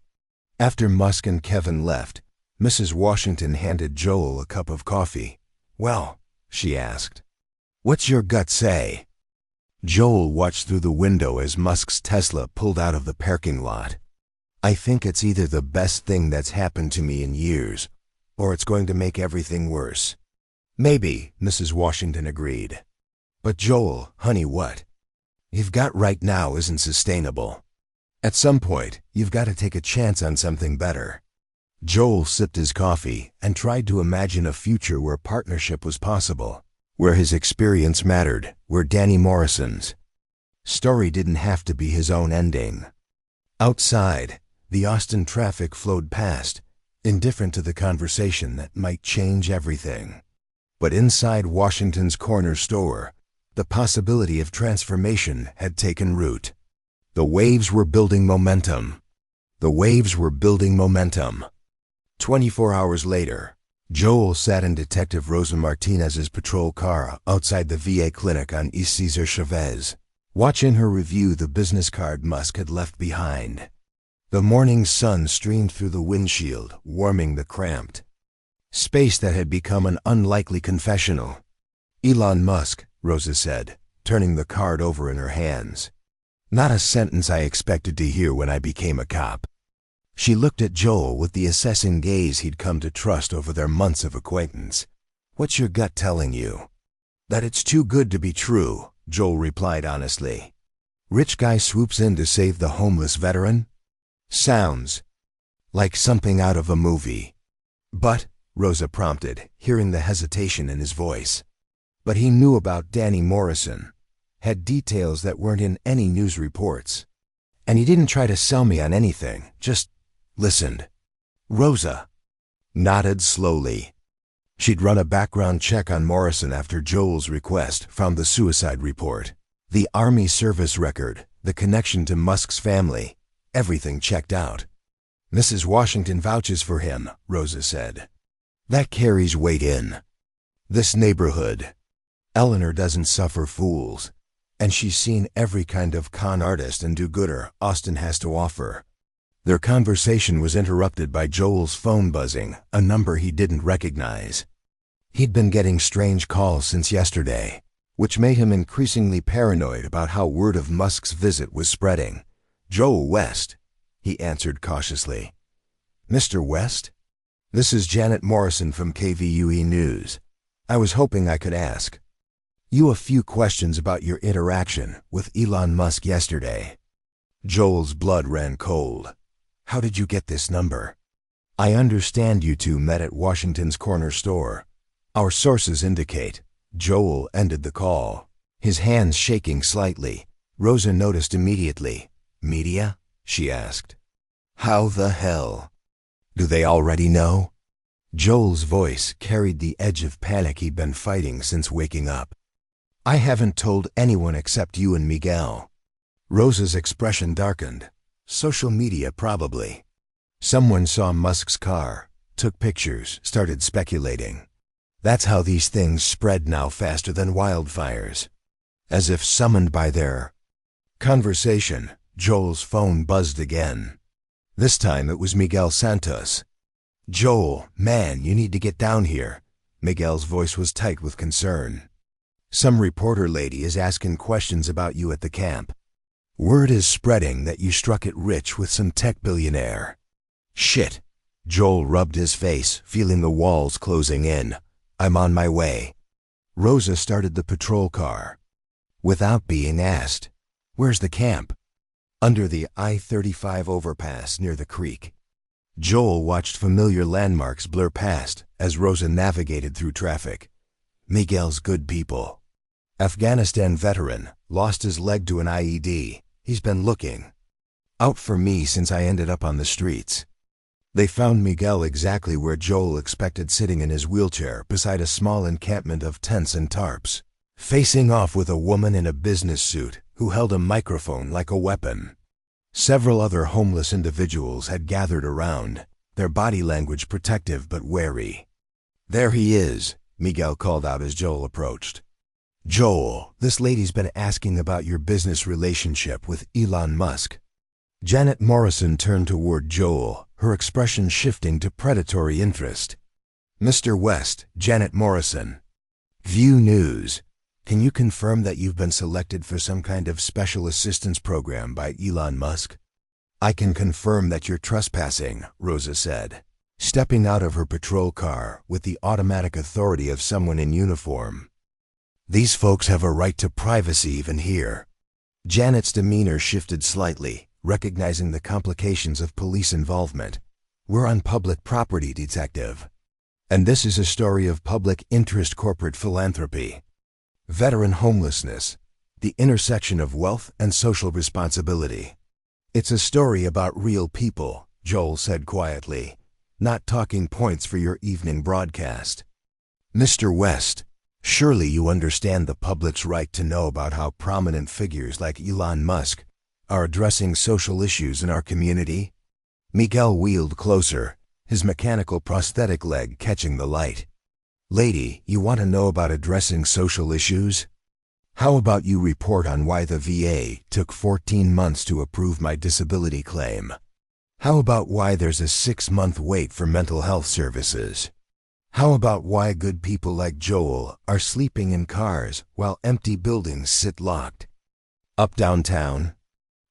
After Musk and Kevin left, Mrs. Washington handed Joel a cup of coffee. Well, she asked, what's your gut say? Joel watched through the window as Musk's Tesla pulled out of the parking lot. I think it's either the best thing that's happened to me in years, or it's going to make everything worse. Maybe, Mrs. Washington agreed. But Joel, honey, what you've got right now isn't sustainable. At some point, you've got to take a chance on something better. Joel sipped his coffee and tried to imagine a future where partnership was possible, where his experience mattered, where Danny Morrison's story didn't have to be his own ending. Outside, the Austin traffic flowed past, indifferent to the conversation that might change everything. But inside Washington's corner store, the possibility of transformation had taken root. The waves were building momentum. The waves were building momentum. 24 hours later, Joel sat in Detective Rosa Martinez's patrol car outside the VA clinic on East Cesar Chavez, watching her review the business card Musk had left behind. The morning sun streamed through the windshield, warming the cramped space that had become an unlikely confessional. Elon Musk, Rosa said, turning the card over in her hands. Not a sentence I expected to hear when I became a cop. She looked at Joel with the assessing gaze he'd come to trust over their months of acquaintance. What's your gut telling you? That it's too good to be true, Joel replied honestly. Rich guy swoops in to save the homeless veteran? Sounds like something out of a movie. But, Rosa prompted, hearing the hesitation in his voice. But he knew about Danny Morrison, had details that weren't in any news reports. And he didn't try to sell me on anything, just listened. Rosa nodded slowly. She'd run a background check on Morrison after Joel's request, found the suicide report, the Army service record, the connection to Musk's family. Everything checked out. Mrs. Washington vouches for him, Rosa said. That carries weight in this neighborhood. Eleanor doesn't suffer fools, and she's seen every kind of con artist and do-gooder Austin has to offer. Their conversation was interrupted by Joel's phone buzzing, a number he didn't recognize. He'd been getting strange calls since yesterday, which made him increasingly paranoid about how word of Musk's visit was spreading. Joel West, he answered cautiously. Mr. West? This is Janet Morrison from KVUE News. I was hoping I could ask you a few questions about your interaction with Elon Musk yesterday. Joel's blood ran cold. How did you get this number? I understand you two met at Washington's corner store. Our sources indicate. Joel ended the call, his hands shaking slightly. Rosa noticed immediately. Media? She asked. How the hell? Do they already know? Joel's voice carried the edge of panic he'd been fighting since waking up. I haven't told anyone except you and Miguel. Rosa's expression darkened. Social media, probably. Someone saw Musk's car, took pictures, started speculating. That's how these things spread now faster than wildfires. As if summoned by their conversation, Joel's phone buzzed again. This time it was Miguel Santos. "Joel, man, you need to get down here." Miguel's voice was tight with concern. "Some reporter lady is asking questions about you at the camp. Word is spreading that you struck it rich with some tech billionaire." "Shit." Joel rubbed his face, feeling the walls closing in. "I'm on my way." Rosa started the patrol car. Without being asked, "Where's the camp?" "Under the I-35 overpass near the creek." Joel watched familiar landmarks blur past as Rosa navigated through traffic. Miguel's good people. Afghanistan veteran, lost his leg to an IED. He's been looking out for me since I ended up on the streets. They found Miguel exactly where Joel expected, sitting in his wheelchair beside a small encampment of tents and tarps, facing off with a woman in a business suit who held a microphone like a weapon. Several other homeless individuals had gathered around, their body language protective but wary. "There he is," Miguel called out as Joel approached. "Joel, this lady's been asking about your business relationship with Elon Musk." Janet Morrison turned toward Joel, her expression shifting to predatory interest. "Mr. West, Janet Morrison. View News. Can you confirm that you've been selected for some kind of special assistance program by Elon Musk?" "I can confirm that you're trespassing," Rosa said, stepping out of her patrol car with the automatic authority of someone in uniform. "These folks have a right to privacy even here." Janet's demeanor shifted slightly, recognizing the complications of police involvement. "We're on public property, detective. And this is a story of public interest corporate philanthropy. Veteran homelessness, the intersection of wealth and social responsibility. It's a story about real people," Joel said quietly, "not talking points for your evening broadcast." "Mr. West, surely you understand the public's right to know about how prominent figures like Elon Musk are addressing social issues in our community?" Miguel wheeled closer, his mechanical prosthetic leg catching the light. "Lady, you want to know about addressing social issues? How about you report on why the VA took 14 months to approve my disability claim? How about why there's a 6-month wait for mental health services? How about why good people like Joel are sleeping in cars while empty buildings sit locked?" Up downtown,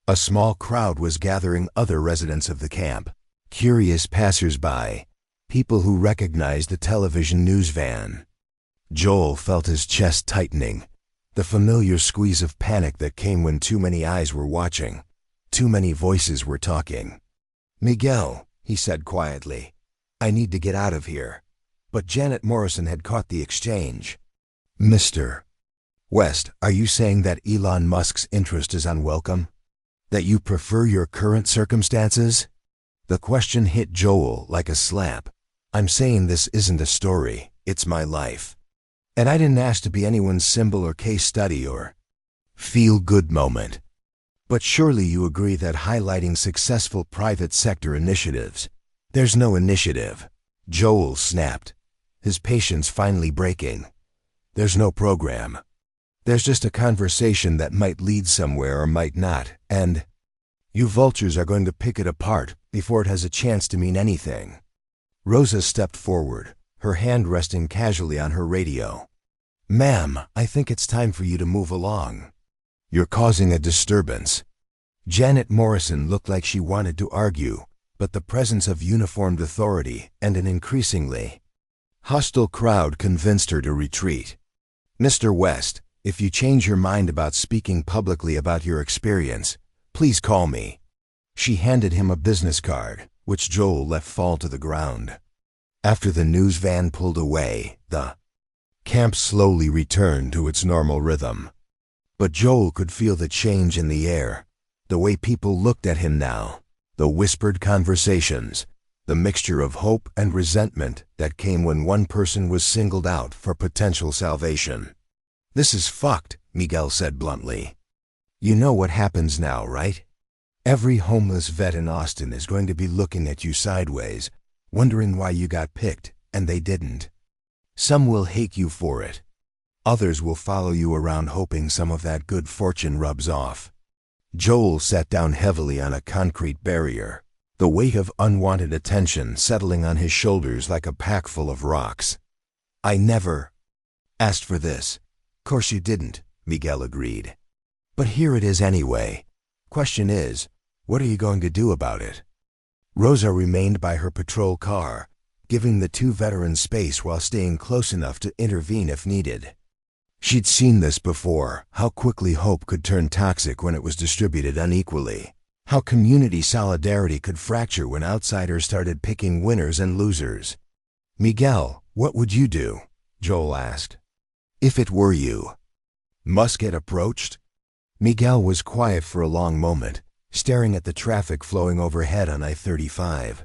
a small crowd was gathering, other residents of the camp, curious passers-by, people who recognized the television news van. Joel felt his chest tightening, the familiar squeeze of panic that came when too many eyes were watching, too many voices were talking. "Miguel," he said quietly, "I need to get out of here." But Janet Morrison had caught the exchange. "Mr. West, are you saying that Elon Musk's interest is unwelcome? That you prefer your current circumstances?" The question hit Joel like a slap. "I'm saying this isn't a story, it's my life. And I didn't ask to be anyone's symbol or case study or feel-good moment. But surely you agree that highlighting successful private sector initiatives—" "There's no initiative," Joel snapped, his patience finally breaking. "There's no program. There's just a conversation that might lead somewhere or might not, and you vultures are going to pick it apart before it has a chance to mean anything." Rosa stepped forward, her hand resting casually on her radio. "Ma'am, I think it's time for you to move along. You're causing a disturbance." Janet Morrison looked like she wanted to argue, but the presence of uniformed authority and an increasingly hostile crowd convinced her to retreat. "Mr. West, if you change your mind about speaking publicly about your experience, please call me." She handed him a business card, which Joel let fall to the ground. After the news van pulled away, the camp slowly returned to its normal rhythm. But Joel could feel the change in the air, the way people looked at him now, the whispered conversations, the mixture of hope and resentment that came when one person was singled out for potential salvation. "This is fucked," Miguel said bluntly. "You know what happens now, right? Every homeless vet in Austin is going to be looking at you sideways, wondering why you got picked and they didn't. Some will hate you for it. Others will follow you around hoping some of that good fortune rubs off. Joel sat down heavily on a concrete barrier, the weight of unwanted attention settling on his shoulders like a pack full of rocks. I never asked for this. Course you didn't, Miguel agreed. But here it is anyway. Question is, what are you going to do about it? Rosa remained by her patrol car, giving the two veterans space while staying close enough to intervene if needed. She'd seen this before, how quickly hope could turn toxic when it was distributed unequally, how community solidarity could fracture when outsiders started picking winners and losers. Miguel, what would you do? Joel asked. If it were you. Musk had approached. Miguel was quiet for a long moment, staring at the traffic flowing overhead on I-35.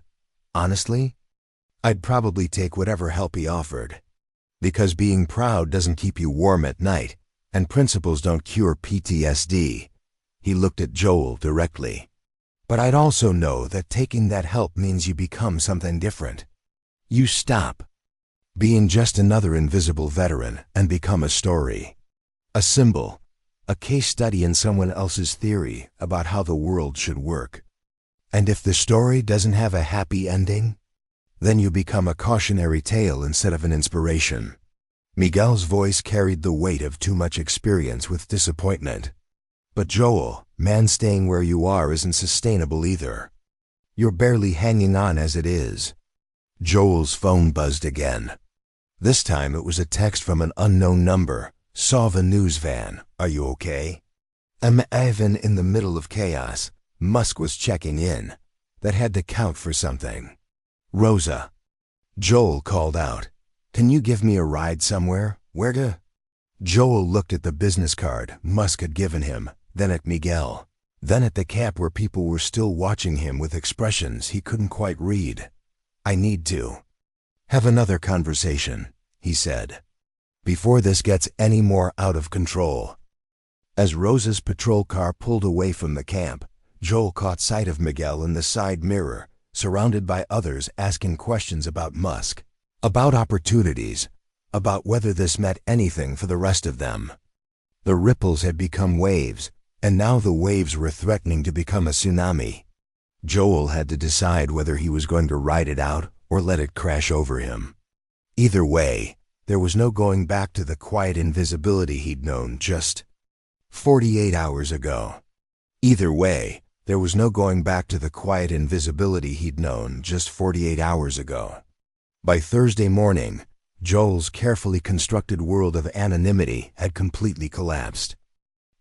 Honestly, I'd probably take whatever help he offered. Because being proud doesn't keep you warm at night, and principles don't cure PTSD. He looked at Joel directly. But I'd also know that taking that help means you become something different. You stop being just another invisible veteran and become a story. A symbol. A case study in someone else's theory about how the world should work. And if the story doesn't have a happy ending, then you become a cautionary tale instead of an inspiration. Miguel's voice carried the weight of too much experience with disappointment. But Joel, man, staying where you are isn't sustainable either. You're barely hanging on as it is. Joel's phone buzzed again. This time it was a text from an unknown number. Saw the news van. Are you okay? I'm even in the middle of chaos. Musk was checking in. That had to count for something. Rosa. Joel called out. Can you give me a ride somewhere? Where to? Joel looked at the business card Musk had given him, then at Miguel, then at the cap where people were still watching him with expressions he couldn't quite read. I need to have another conversation, he said, before this gets any more out of control. As Rosa's patrol car pulled away from the camp, Joel caught sight of Miguel in the side mirror, surrounded by others asking questions about Musk, about opportunities, about whether this meant anything for the rest of them. The ripples had become waves, and now the waves were threatening to become a tsunami. Joel had to decide whether he was going to ride it out or let it crash over him. Either way, there was no going back to the quiet invisibility he'd known just 48 hours ago. Either way, there was no going back to the quiet invisibility he'd known just 48 hours ago. By Thursday morning, Joel's carefully constructed world of anonymity had completely collapsed.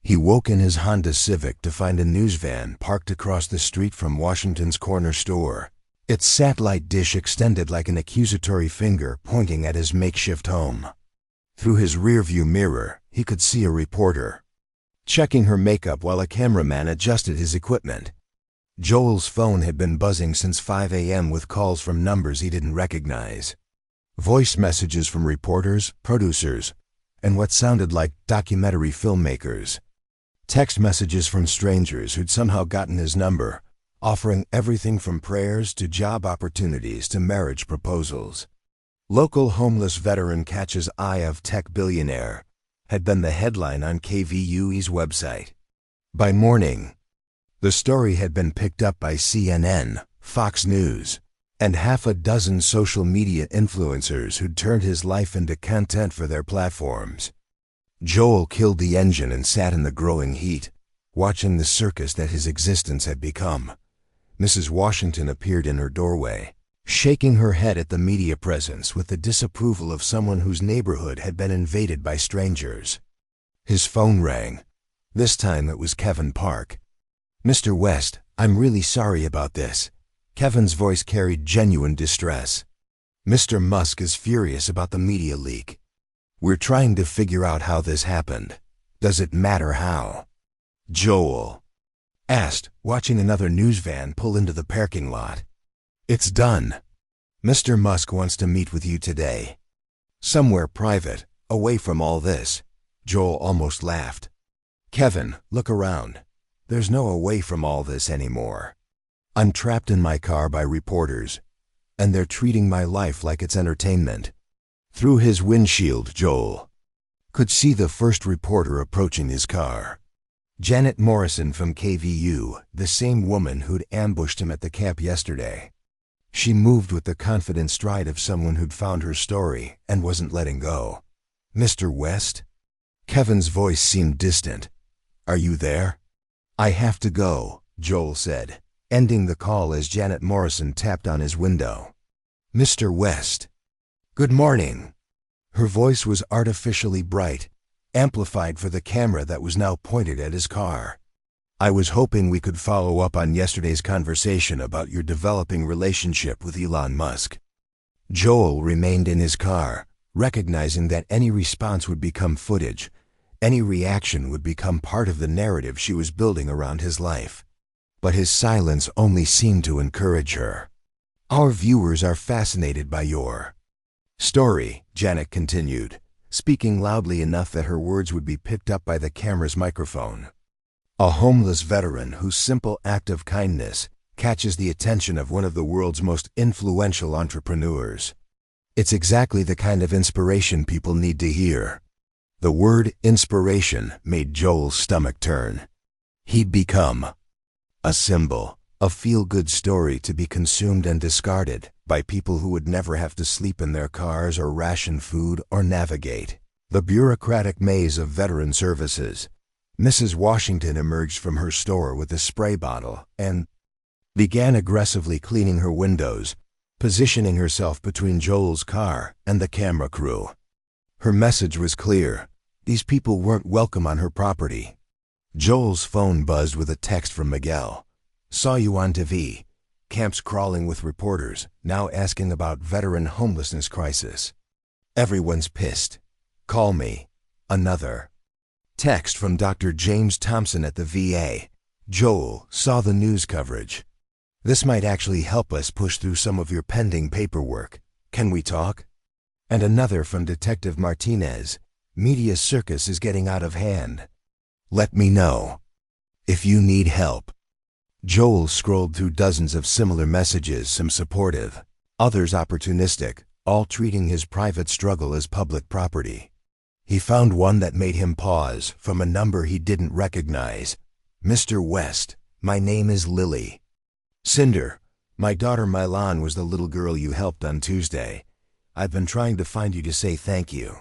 He woke in his Honda Civic to find a news van parked across the street from Washington's corner store, its satellite dish extended like an accusatory finger pointing at his makeshift home. Through his rearview mirror, he could see a reporter checking her makeup while a cameraman adjusted his equipment. Joel's phone had been buzzing since 5 a.m. with calls from numbers he didn't recognize. Voice messages from reporters, producers, and what sounded like documentary filmmakers. Text messages from strangers who'd somehow gotten his number, offering everything from prayers to job opportunities to marriage proposals. Local homeless veteran catches eye of tech billionaire had been the headline on KVUE's website. By morning, the story had been picked up by CNN, Fox News, and half a dozen social media influencers who'd turned his life into content for their platforms. Joel killed the engine and sat in the growing heat, watching the circus that his existence had become. Mrs. Washington appeared in her doorway, shaking her head at the media presence with the disapproval of someone whose neighborhood had been invaded by strangers. His phone rang. This time it was Kevin Park. Mr. West, I'm really sorry about this. Kevin's voice carried genuine distress. Mr. Musk is furious about the media leak. We're trying to figure out how this happened. Does it matter how? Joel asked, watching another news van pull into the parking lot. It's done. Mr. Musk wants to meet with you today. Somewhere private, away from all this. Joel almost laughed. Kevin, look around. There's no way from all this anymore. I'm trapped in my car by reporters, and they're treating my life like it's entertainment." Through his windshield, Joel could see the first reporter approaching his car. Janet Morrison from KVU, the same woman who'd ambushed him at the camp yesterday. She moved with the confident stride of someone who'd found her story and wasn't letting go. "Mr. West?" Kevin's voice seemed distant. "Are you there?" "I have to go," Joel said, ending the call as Janet Morrison tapped on his window. "Mr. West." "Good morning." Her voice was artificially bright, amplified for the camera that was now pointed at his car. "I was hoping we could follow up on yesterday's conversation about your developing relationship with Elon Musk." Joel remained in his car, recognizing that any response would become footage, any reaction would become part of the narrative she was building around his life. But his silence only seemed to encourage her. "Our viewers are fascinated by your story," Janet continued, speaking loudly enough that her words would be picked up by the camera's microphone. "A homeless veteran whose simple act of kindness catches the attention of one of the world's most influential entrepreneurs. It's exactly the kind of inspiration people need to hear." The word inspiration made Joel's stomach turn. He'd become a symbol, a feel-good story to be consumed and discarded by people who would never have to sleep in their cars or ration food or navigate the bureaucratic maze of veteran services. Mrs. Washington emerged from her store with a spray bottle and began aggressively cleaning her windows, positioning herself between Joel's car and the camera crew. Her message was clear. These people weren't welcome on her property. Joel's phone buzzed with a text from Miguel. "Saw you on TV. Camp's crawling with reporters, now asking about veteran homelessness crisis. Everyone's pissed. Call me." Another text from Dr. James Thompson at the VA. "Joel saw the news coverage. This might actually help us push through some of your pending paperwork. Can we talk?" And another from Detective Martinez. "Media circus is getting out of hand. Let me know if you need help." Joel scrolled through dozens of similar messages, some supportive, others opportunistic, all treating his private struggle as public property. He found one that made him pause, from a number he didn't recognize. "Mr. West, my name is Lily. Cinder, my daughter Milan was the little girl you helped on Tuesday. I've been trying to find you to say thank you.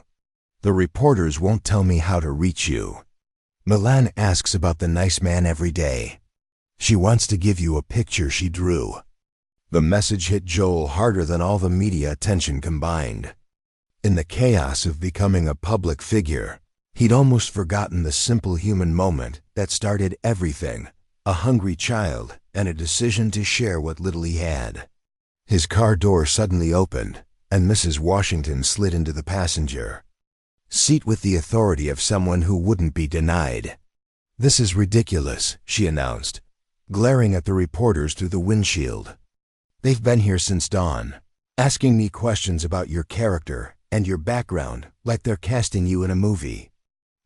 The reporters won't tell me how to reach you. Milan asks about the nice man every day. She wants to give you a picture she drew." The message hit Joel harder than all the media attention combined. In the chaos of becoming a public figure, he'd almost forgotten the simple human moment that started everything: a hungry child and a decision to share what little he had. His car door suddenly opened, and Mrs. Washington slid into the passenger seat with the authority of someone who wouldn't be denied. "This is ridiculous," she announced, glaring at the reporters through the windshield. "They've been here since dawn, asking me questions about your character and your background like they're casting you in a movie."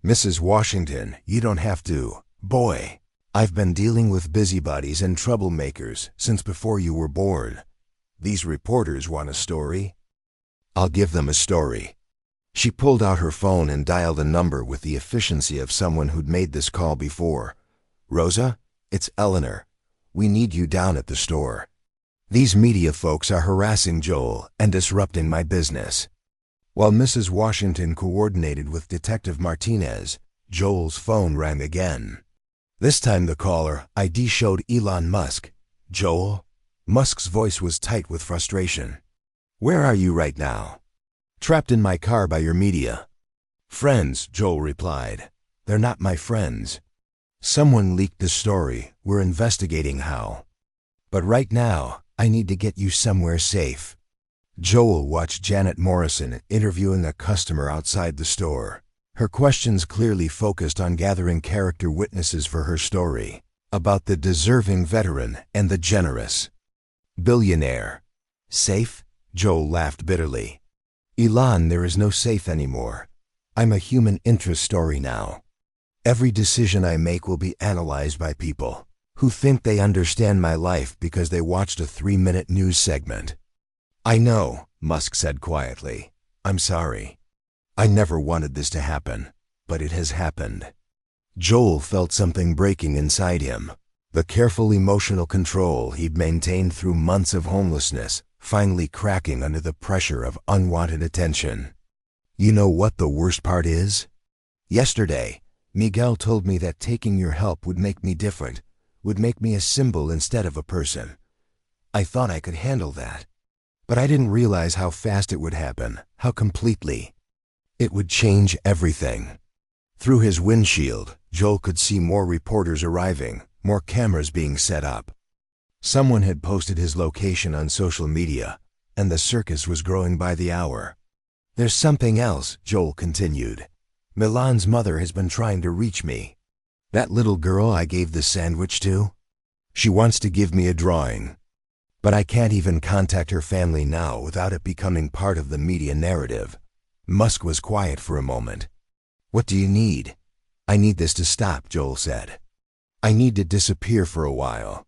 "Mrs. Washington, you don't have to. Boy, I've been dealing with busybodies and troublemakers since before you were born. These reporters want a story. I'll give them a story." She pulled out her phone and dialed a number with the efficiency of someone who'd made this call before. "Rosa, it's Eleanor. We need you down at the store. These media folks are harassing Joel and disrupting my business." While Mrs. Washington coordinated with Detective Martinez, Joel's phone rang again. This time the caller ID showed Elon Musk. "Joel?" Musk's voice was tight with frustration. "Where are you right now?" "Trapped in my car by your media." "Friends," Joel replied. "They're not my friends. Someone leaked the story. We're investigating how. But right now, I need to get you somewhere safe." Joel watched Janet Morrison interviewing a customer outside the store. Her questions clearly focused on gathering character witnesses for her story, about the deserving veteran and the generous billionaire. "Safe?" Joel laughed bitterly. "Elon, there is no safe anymore. I'm a human interest story now. Every decision I make will be analyzed by people who think they understand my life because they watched a 3-minute news segment. I know, Musk said quietly. I'm sorry. I never wanted this to happen, but it has happened. Joel felt something breaking inside him. The careful emotional control he'd maintained through months of homelessness finally cracking under the pressure of unwanted attention. You know what the worst part is? Yesterday, Miguel told me that taking your help would make me different, would make me a symbol instead of a person. I thought I could handle that. But I didn't realize how fast it would happen, how completely. It would change everything. Through his windshield, Joel could see more reporters arriving, more cameras being set up. Someone had posted his location on social media, and the circus was growing by the hour. There's something else, Joel continued. Milan's mother has been trying to reach me. That little girl I gave the sandwich to? She wants to give me a drawing. But I can't even contact her family now without it becoming part of the media narrative. Musk was quiet for a moment. What do you need? I need this to stop, Joel said. I need to disappear for a while.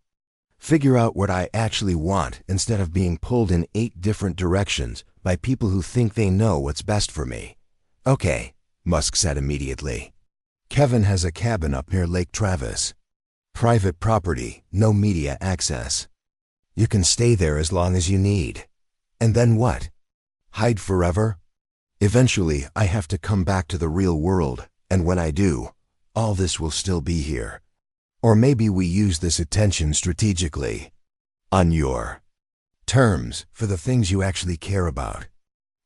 Figure out what I actually want instead of being pulled in 8 different directions by people who think they know what's best for me. Okay, Musk said immediately. Kevin has a cabin up near Lake Travis. Private property, no media access. You can stay there as long as you need. And then what? Hide forever? Eventually, I have to come back to the real world, and when I do, all this will still be here. Or maybe we use this attention strategically. On your terms, for the things you actually care about.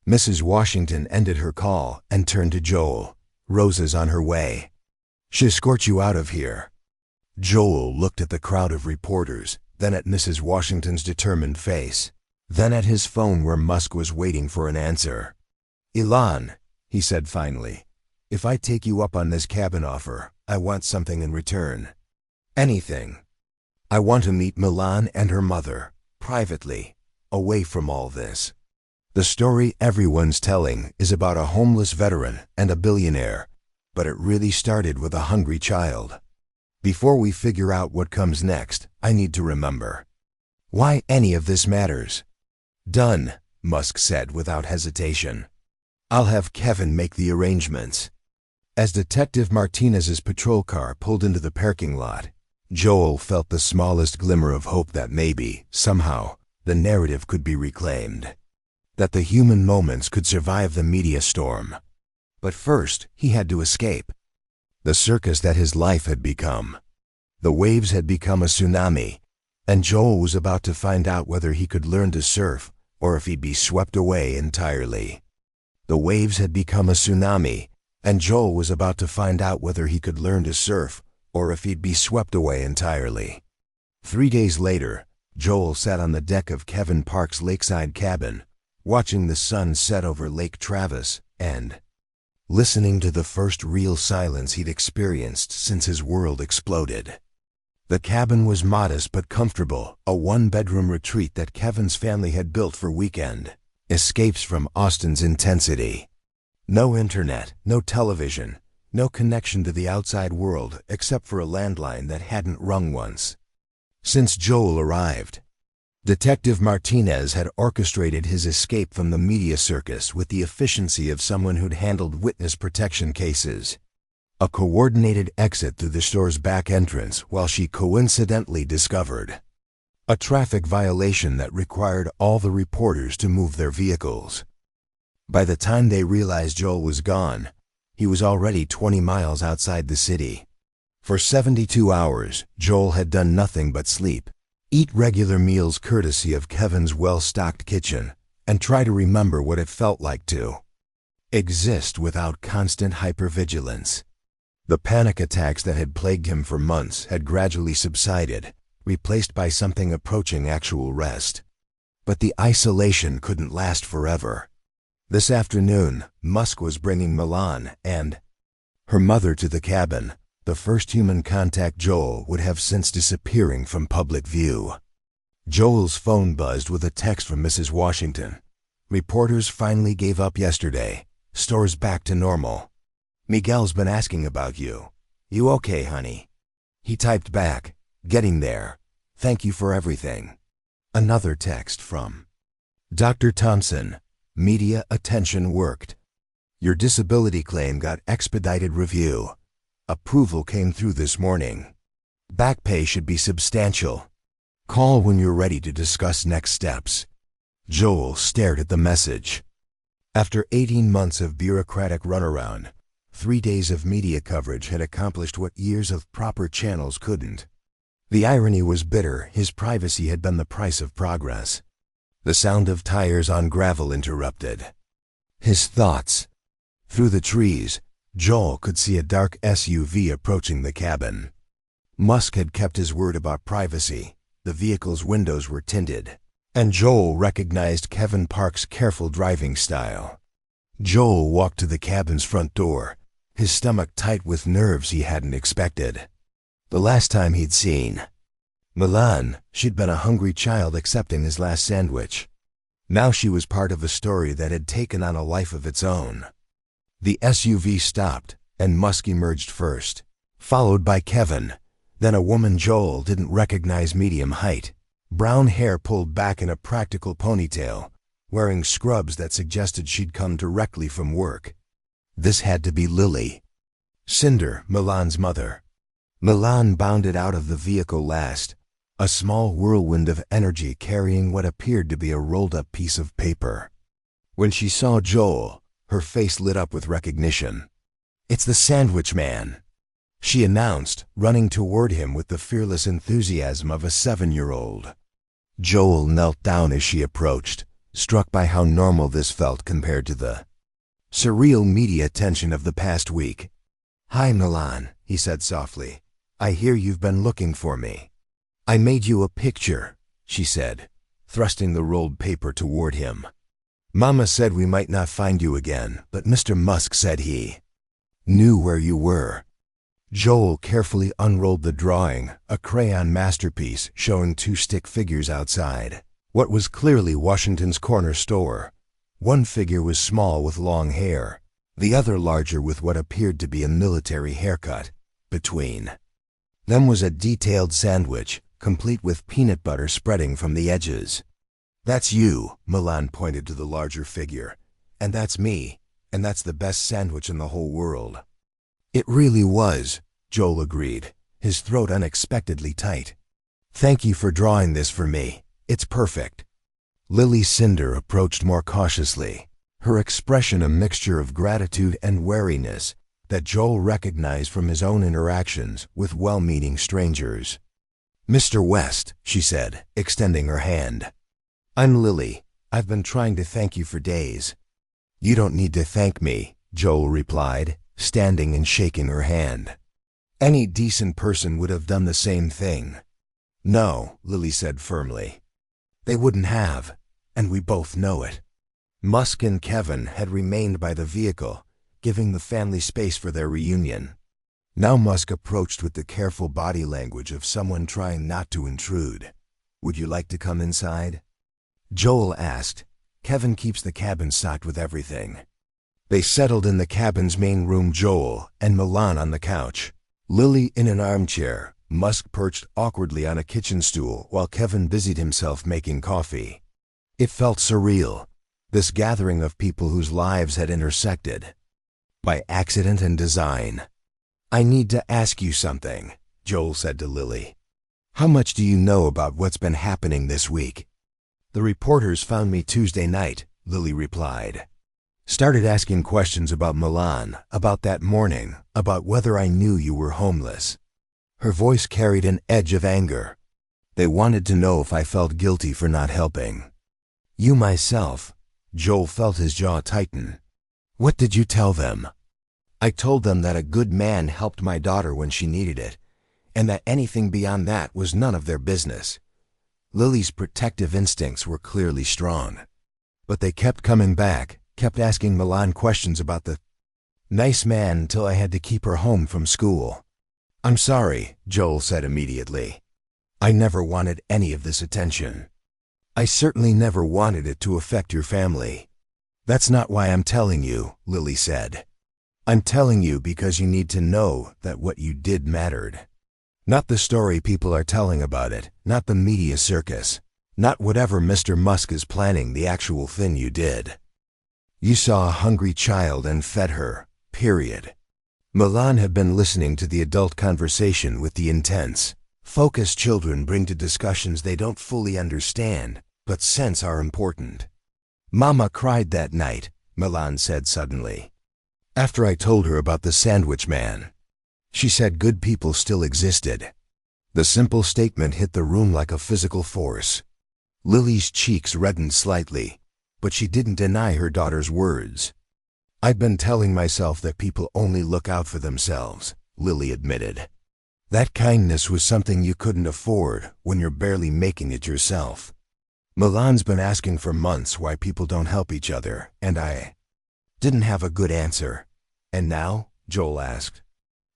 Mrs. Washington ended her call and turned to Joel. Rosa's on her way. She'll escort you out of here. Joel looked at the crowd of reporters, then at Mrs. Washington's determined face, then at his phone where Musk was waiting for an answer. Elon, he said finally, if I take you up on this cabin offer, I want something in return. Anything. I want to meet Milan and her mother, privately, away from all this. The story everyone's telling is about a homeless veteran and a billionaire, but it really started with a hungry child. Before we figure out what comes next, I need to remember why any of this matters. Done, Musk said without hesitation. I'll have Kevin make the arrangements. As Detective Martinez's patrol car pulled into the parking lot, Joel felt the smallest glimmer of hope that maybe, somehow, the narrative could be reclaimed. That the human moments could survive the media storm. But first, he had to escape. The circus that his life had become. The waves had become a tsunami, and Joel was about to find out whether he could learn to surf or if he'd be swept away entirely. The waves had become a tsunami, and Joel was about to find out whether he could learn to surf or if he'd be swept away entirely. 3 days later, Joel sat on the deck of Kevin Park's lakeside cabin, watching the sun set over Lake Travis and listening to the first real silence he'd experienced since his world exploded. The cabin was modest but comfortable, a 1-bedroom retreat that Kevin's family had built for weekend escapes from Austin's intensity. No internet, no television, no connection to the outside world except for a landline that hadn't rung once since Joel arrived. Detective Martinez had orchestrated his escape from the media circus with the efficiency of someone who'd handled witness protection cases. A coordinated exit through the store's back entrance while she coincidentally discovered a traffic violation that required all the reporters to move their vehicles. By the time they realized Joel was gone, he was already 20 miles outside the city. For 72 hours, Joel had done nothing but sleep, eat regular meals courtesy of Kevin's well-stocked kitchen, and try to remember what it felt like to exist without constant hypervigilance. The panic attacks that had plagued him for months had gradually subsided, replaced by something approaching actual rest. But the isolation couldn't last forever. This afternoon, Musk was bringing Milan and her mother to the cabin, the first human contact Joel would have since disappearing from public view. Joel's phone buzzed with a text from Mrs. Washington. Reporters finally gave up yesterday. Stores back to normal. Miguel's been asking about you. You okay, honey? He typed back, getting there. Thank you for everything. Another text from Dr. Thompson. Media attention worked. Your disability claim got expedited review. Approval came through this morning. Back pay should be substantial. Call when you're ready to discuss next steps. Joel stared at the message. After 18 months of bureaucratic runaround, 3 days of media coverage had accomplished what years of proper channels couldn't. The irony was bitter. His privacy had been the price of progress. The sound of tires on gravel interrupted his thoughts. Through the trees, Joel could see a dark SUV approaching the cabin. Musk had kept his word about privacy. The vehicle's windows were tinted, and Joel recognized Kevin Park's careful driving style. Joel walked to the cabin's front door, his stomach tight with nerves he hadn't expected. The last time he'd seen Milan, she'd been a hungry child accepting his last sandwich. Now she was part of a story that had taken on a life of its own. The SUV stopped, and Musk emerged first, followed by Kevin, then a woman Joel didn't recognize, medium height, brown hair pulled back in a practical ponytail, wearing scrubs that suggested she'd come directly from work. This had to be Lily. Cinder, Milan's mother. Milan bounded out of the vehicle last, a small whirlwind of energy carrying what appeared to be a rolled-up piece of paper. When she saw Joel, her face lit up with recognition. "It's the sandwich man," she announced, running toward him with the fearless enthusiasm of a 7-year-old. Joel knelt down as she approached, struck by how normal this felt compared to the surreal media tension of the past week. "Hi, Milan," he said softly. "I hear you've been looking for me." "I made you a picture," she said, thrusting the rolled paper toward him. "Mama said we might not find you again, but Mr. Musk said he knew where you were." Joel carefully unrolled the drawing, a crayon masterpiece showing 2 stick figures outside what was clearly Washington's corner store. One figure was small with long hair, the other larger with what appeared to be a military haircut. Between them was a detailed sandwich, complete with peanut butter spreading from the edges. "That's you," Milan pointed to the larger figure. "And that's me, and that's the best sandwich in the whole world." "It really was," Joel agreed, his throat unexpectedly tight. "Thank you for drawing this for me. It's perfect." Lily Cinder approached more cautiously, her expression a mixture of gratitude and wariness that Joel recognized from his own interactions with well-meaning strangers. "Mr. West," she said, extending her hand. "I'm Lily. I've been trying to thank you for days." "You don't need to thank me," Joel replied, standing and shaking her hand. "Any decent person would have done the same thing." "No," Lily said firmly. "They wouldn't have, and we both know it." Musk and Kevin had remained by the vehicle, giving the family space for their reunion. Now Musk approached with the careful body language of someone trying not to intrude. "Would you like to come inside?" Joel asked. "Kevin keeps the cabin stocked with everything." They settled in the cabin's main room, Joel and Milan on the couch, Lily in an armchair, Musk perched awkwardly on a kitchen stool while Kevin busied himself making coffee. It felt surreal, this gathering of people whose lives had intersected by accident and design. "I need to ask you something," Joel said to Lily. "How much do you know about what's been happening this week?" "The reporters found me Tuesday night," Lily replied. "Started asking questions about Milan, about that morning, about whether I knew you were homeless." Her voice carried an edge of anger. "They wanted to know if I felt guilty for not helping you myself." Joel felt his jaw tighten. "What did you tell them?" "I told them that a good man helped my daughter when she needed it, and that anything beyond that was none of their business." Lily's protective instincts were clearly strong. But they kept coming back, kept asking Milan questions about the nice man until I had to keep her home from school. "I'm sorry," Joel said immediately. "I never wanted any of this attention. I certainly never wanted it to affect your family." "That's not why I'm telling you," Lily said. I'm telling you because you need to know that what you did mattered. Not the story people are telling about it, not the media circus, not whatever Mr. Musk is planning, the actual thing you did. You saw a hungry child and fed her, period. Milan had been listening to the adult conversation with the intense, focused children bring to discussions they don't fully understand, but sense are important. Mama cried that night, Milan said suddenly. After I told her about the sandwich man. She said good people still existed. The simple statement hit the room like a physical force. Lily's cheeks reddened slightly, but she didn't deny her daughter's words. I'd been telling myself that people only look out for themselves, Lily admitted. That kindness was something you couldn't afford when you're barely making it yourself. Milan's been asking for months why people don't help each other, and I didn't have a good answer. And now? Joel asked.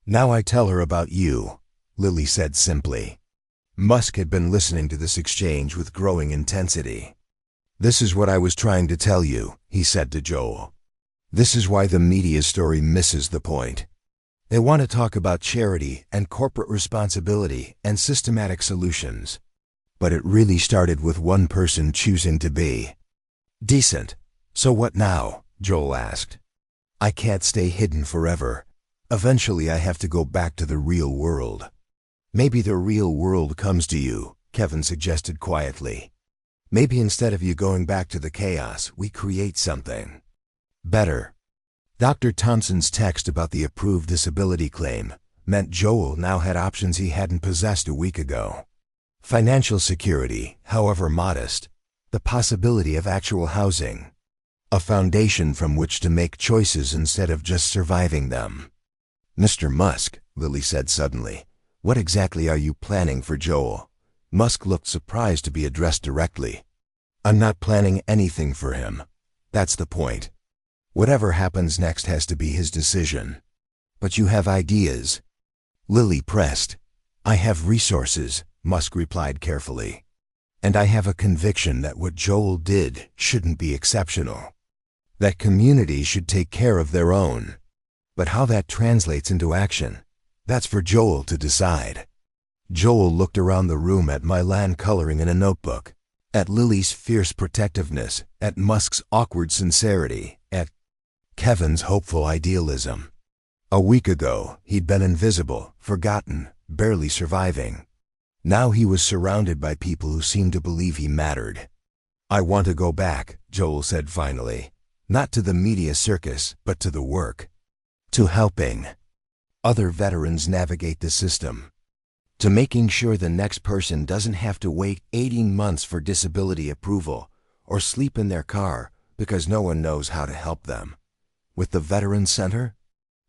Now I tell her about you, Lily said simply. Musk had been listening to this exchange with growing intensity. This is what I was trying to tell you, he said to Joel. This is why the media story misses the point. They want to talk about charity and corporate responsibility and systematic solutions. But it really started with one person choosing to be decent. So what now? Joel asked. I can't stay hidden forever. Eventually I have to go back to the real world. Maybe the real world comes to you, Kevin suggested quietly. Maybe instead of you going back to the chaos, we create something better. Dr. Thompson's text about the approved disability claim meant Joel now had options he hadn't possessed a week ago. Financial security, however modest, the possibility of actual housing, a foundation from which to make choices instead of just surviving them. Mr. Musk, Lily said suddenly, what exactly are you planning for Joel? Musk looked surprised to be addressed directly. I'm not planning anything for him. That's the point. Whatever happens next has to be his decision. But you have ideas. Lily pressed. I have resources, Musk replied carefully. And I have a conviction that what Joel did shouldn't be exceptional. That communities should take care of their own. But how that translates into action, that's for Joel to decide. Joel looked around the room at Milan coloring in a notebook, at Lily's fierce protectiveness, at Musk's awkward sincerity, at Kevin's hopeful idealism. A week ago, he'd been invisible, forgotten, barely surviving. Now he was surrounded by people who seemed to believe he mattered. I want to go back, Joel said finally, not to the media circus, but to the work. To helping other veterans navigate the system. To making sure the next person doesn't have to wait 18 months for disability approval or sleep in their car because no one knows how to help them. With the Veterans Center?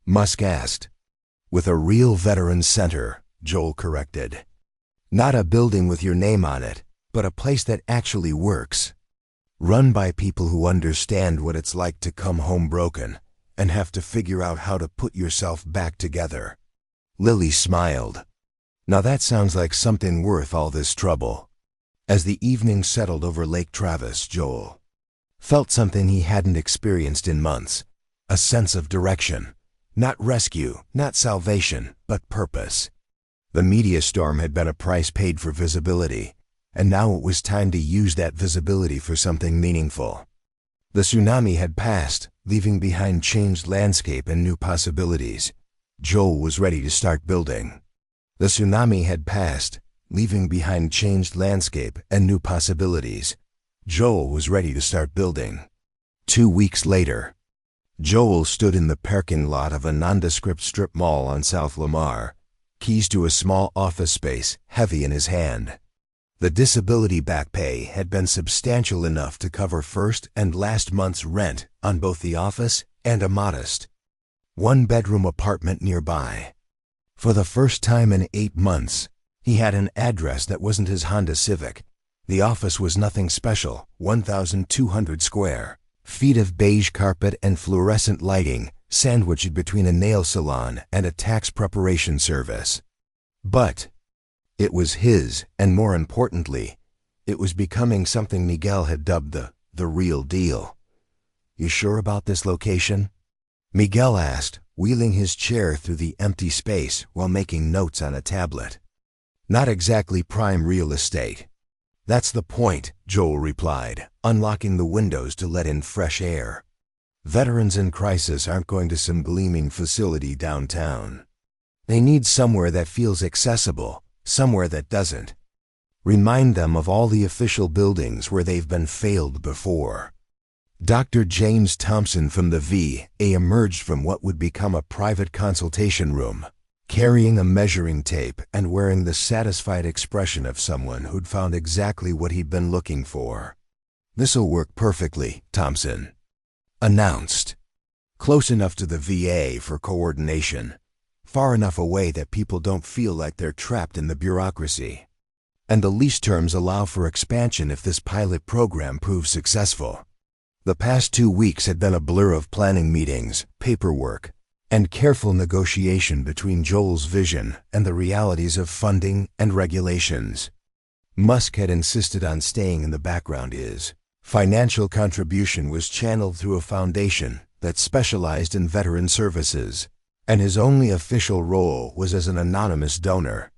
Musk asked. With a real Veterans Center, Joel corrected. Not a building with your name on it, but a place that actually works. Run by people who understand what it's like to come home broken and have to figure out how to put yourself back together. Lily smiled. Now that sounds like something worth all this trouble. As the evening settled over Lake Travis, Joel felt something he hadn't experienced in months. A sense of direction. Not rescue, not salvation, but purpose. The media storm had been a price paid for visibility, and now it was time to use that visibility for something meaningful. The tsunami had passed, leaving behind changed landscape and new possibilities. Joel was ready to start building. The tsunami had passed, leaving behind changed landscape and new possibilities. Joel was ready to start building. 2 weeks later, Joel stood in the parking lot of a nondescript strip mall on South Lamar, keys to a small office space heavy in his hand. The disability back pay had been substantial enough to cover first and last month's rent on both the office and a modest one-bedroom apartment nearby. For the first time in 8 months, he had an address that wasn't his Honda Civic. The office was nothing special, 1,200 square feet of beige carpet and fluorescent lighting sandwiched between a nail salon and a tax preparation service. But it was his, and more importantly, it was becoming something Miguel had dubbed the real deal. You sure about this location? Miguel asked, wheeling his chair through the empty space while making notes on a tablet. "Not exactly prime real estate." "That's the point," Joel replied, unlocking the windows to let in fresh air. "Veterans in crisis aren't going to some gleaming facility downtown. They need somewhere that feels accessible, somewhere that doesn't. Remind them of all the official buildings where they've been failed before." Dr. James Thompson from the VA emerged from what would become a private consultation room, carrying a measuring tape and wearing the satisfied expression of someone who'd found exactly what he'd been looking for. "This'll work perfectly," Thompson announced. "Close enough to the VA for coordination, far enough away that people don't feel like they're trapped in the bureaucracy. And the lease terms allow for expansion if this pilot program proves successful." The past 2 weeks had been a blur of planning meetings, paperwork, and careful negotiation between Joel's vision and the realities of funding and regulations. Musk had insisted on staying in the background. His financial contribution was channeled through a foundation that specialized in veteran services, and his only official role was as an anonymous donor.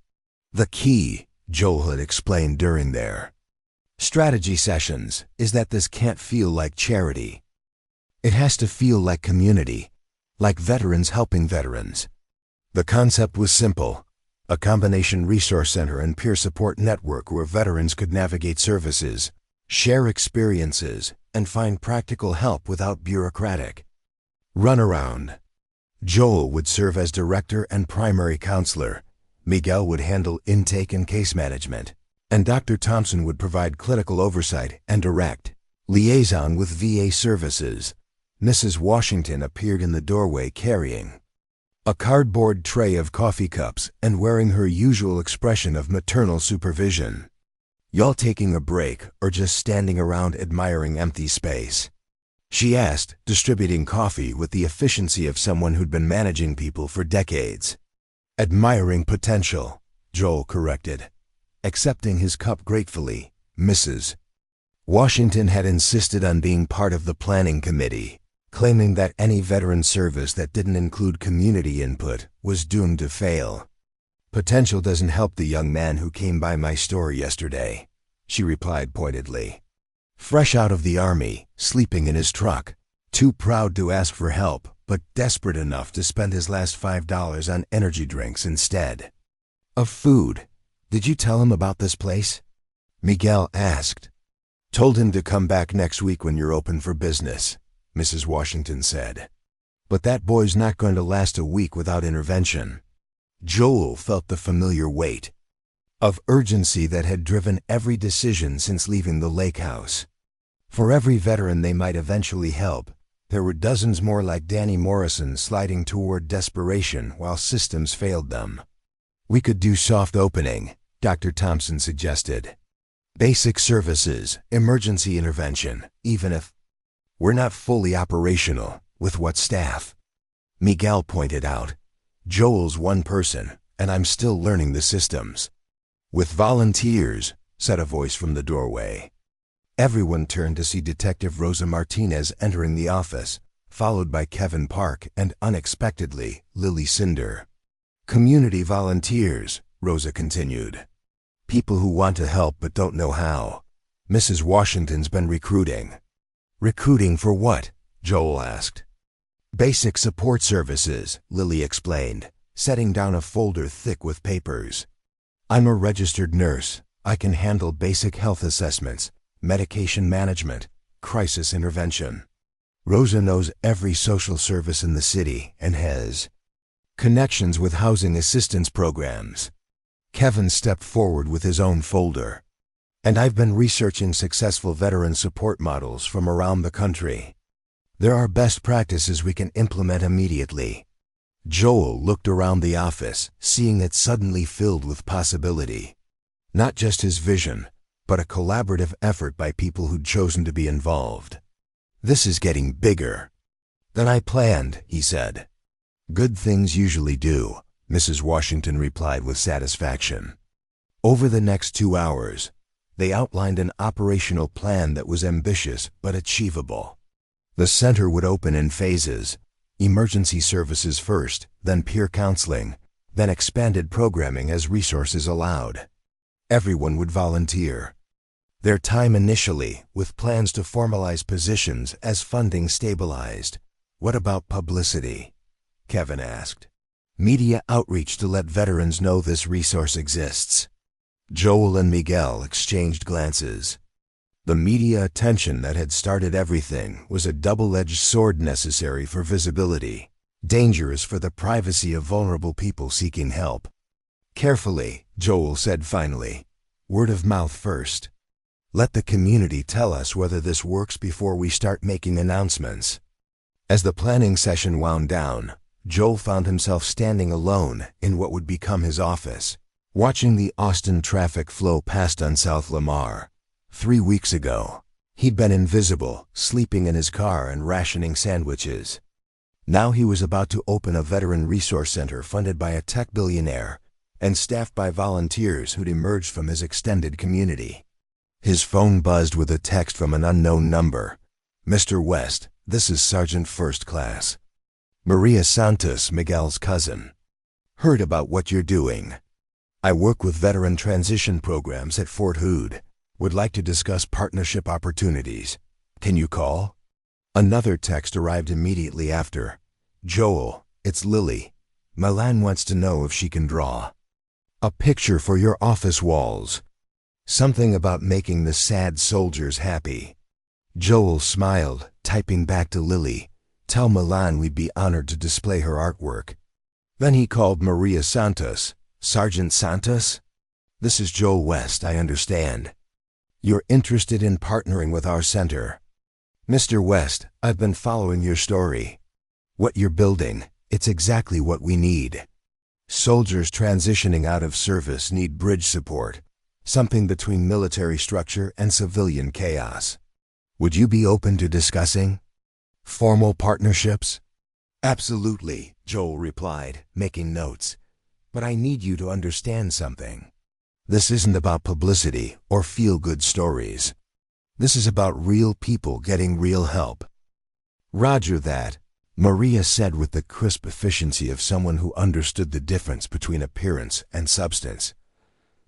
"The key," Joel had explained during their strategy sessions, "is that this can't feel like charity. It has to feel like community, like veterans helping veterans." The concept was simple: a combination resource center and peer support network where veterans could navigate services, share experiences, and find practical help without bureaucratic runaround. Joel would serve as director and primary counselor, Miguel would handle intake and case management, and Dr. Thompson would provide clinical oversight and direct liaison with VA services. Mrs. Washington appeared in the doorway carrying a cardboard tray of coffee cups and wearing her usual expression of maternal supervision. "Y'all taking a break or just standing around admiring empty space?" she asked, distributing coffee with the efficiency of someone who'd been managing people for decades. "Admiring potential," Joel corrected, accepting his cup gratefully. Mrs. Washington had insisted on being part of the planning committee, claiming that any veteran service that didn't include community input was doomed to fail. "Potential doesn't help the young man who came by my store yesterday," she replied pointedly. "Fresh out of the army, sleeping in his truck, too proud to ask for help, but desperate enough to spend his last $5 on energy drinks instead of food." "Did you tell him about this place?" Miguel asked. "Told him to come back next week when you're open for business," Mrs. Washington said. "But that boy's not going to last a week without intervention." Joel felt the familiar weight of urgency that had driven every decision since leaving the lake house. For every veteran they might eventually help, there were dozens more like Danny Morrison sliding toward desperation while systems failed them. "We could do soft opening," Dr. Thompson suggested. "Basic services, emergency intervention, even if we're not fully operational. With what staff?" Miguel pointed out. "Joel's one person, and I'm still learning the systems." "With volunteers," said a voice from the doorway. Everyone turned to see Detective Rosa Martinez entering the office, followed by Kevin Park and, unexpectedly, Lily Cinder. "Community volunteers," Rosa continued. "People who want to help but don't know how. Mrs. Washington's been recruiting." "Recruiting for what?" Joel asked. "Basic support services," Lily explained, setting down a folder thick with papers. "I'm a registered nurse. I can handle basic health assessments, medication management, crisis intervention. Rosa knows every social service in the city and has connections with housing assistance programs." Kevin stepped forward with his own folder. "And I've been researching successful veteran support models from around the country. There are best practices we can implement immediately." Joel looked around the office, seeing it suddenly filled with possibility. Not just his vision, but a collaborative effort by people who'd chosen to be involved. "This is getting bigger than I planned," he said. "Good things usually do," Mrs. Washington replied with satisfaction. Over the next 2 hours, they outlined an operational plan that was ambitious but achievable. The center would open in phases, Emergency services first, then peer counseling, then expanded programming as resources allowed. Everyone would volunteer. Their time initially, with plans to formalize positions as funding stabilized. What about publicity? Kevin asked. Media outreach to let veterans know this resource exists. Joel and Miguel exchanged glances. The media attention that had started everything was a double-edged sword necessary for visibility, dangerous for the privacy of vulnerable people seeking help. Carefully, Joel said finally, word of mouth first. Let the community tell us whether this works before we start making announcements. As the planning session wound down, Joel found himself standing alone in what would become his office, watching the Austin traffic flow past on South Lamar. 3 weeks ago, he'd been invisible, sleeping in his car and rationing sandwiches. Now he was about to open a veteran resource center funded by a tech billionaire and staffed by volunteers who'd emerged from his extended community. His phone buzzed with a text from an unknown number. Mr. West, this is Sergeant First Class. Maria Santos, Miguel's cousin. Heard about what you're doing. I work with veteran transition programs at Fort Hood. Would like to discuss partnership opportunities. Can you call? Another text arrived immediately after. Joel, it's Lily. Milan wants to know if she can draw a picture for your office walls. Something about making the sad soldiers happy. Joel smiled, typing back to Lily. Tell Milan we'd be honored to display her artwork. Then he called Maria Santos. Sergeant Santos? This is Joel West, I understand. You're interested in partnering with our center. Mr. West, I've been following your story. What you're building, it's exactly what we need. Soldiers transitioning out of service need bridge support, something between military structure and civilian chaos. Would you be open to discussing formal partnerships? Absolutely, Joel replied, making notes. But I need you to understand something. This isn't about publicity or feel-good stories. This is about real people getting real help. Roger that, Maria said with the crisp efficiency of someone who understood the difference between appearance and substance.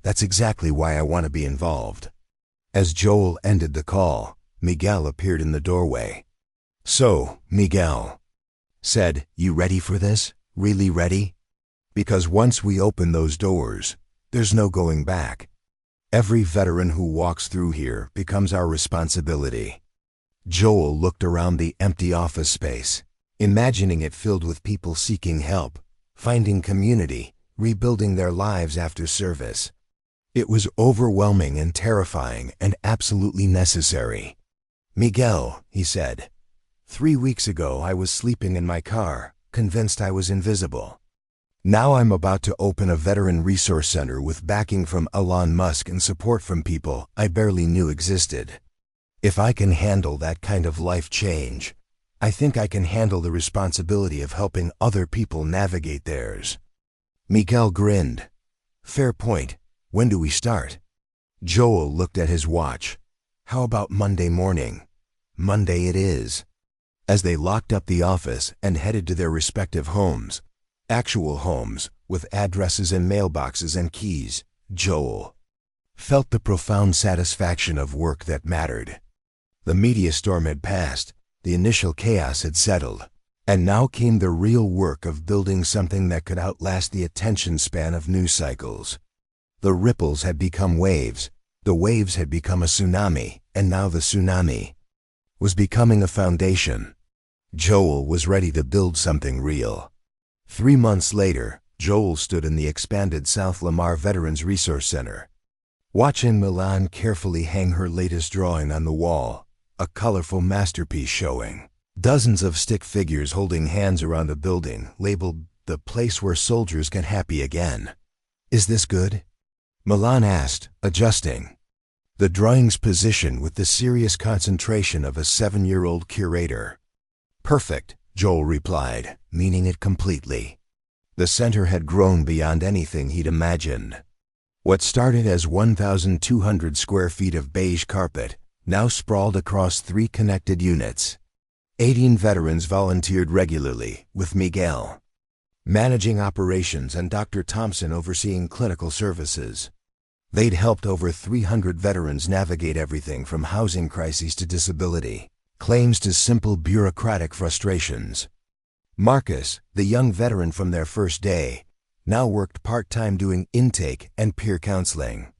That's exactly why I want to be involved. As Joel ended the call, Miguel appeared in the doorway. So, Miguel said, you ready for this? Really ready? Because once we open those doors, there's no going back. Every veteran who walks through here becomes our responsibility. Joel looked around the empty office space, imagining it filled with people seeking help, finding community, rebuilding their lives after service. It was overwhelming and terrifying and absolutely necessary. Miguel, he said, 3 weeks ago I was sleeping in my car, convinced I was invisible. Now I'm about to open a veteran resource center with backing from Elon Musk and support from people I barely knew existed. If I can handle that kind of life change, I think I can handle the responsibility of helping other people navigate theirs. Miguel grinned. Fair point. When do we start? Joel looked at his watch. How about Monday morning? Monday it is. As they locked up the office and headed to their respective homes, actual homes with addresses and mailboxes and keys, Joel felt the profound satisfaction of work that mattered. The media storm had passed, the initial chaos had settled, and now came the real work of building something that could outlast the attention span of news cycles. The ripples had become waves, the waves had become a tsunami, and now the tsunami was becoming a foundation. Joel was ready to build something real. 3 months later, Joel stood in the expanded South Lamar Veterans Resource Center, watching Milan carefully hang her latest drawing on the wall, a colorful masterpiece showing dozens of stick figures holding hands around a building labeled "The Place Where Soldiers Get Happy Again." Is this good? Milan asked, adjusting the drawing's position with the serious concentration of a 7-year-old curator. Perfect, Joel replied, meaning it completely. The center had grown beyond anything he'd imagined. What started as 1,200 square feet of beige carpet now sprawled across 3 connected units. 18 veterans volunteered regularly, with Miguel managing operations and Dr. Thompson overseeing clinical services. They'd helped over 300 veterans navigate everything from housing crises to disability claims to simple bureaucratic frustrations. Marcus, the young veteran from their first day, now worked part-time doing intake and peer counseling.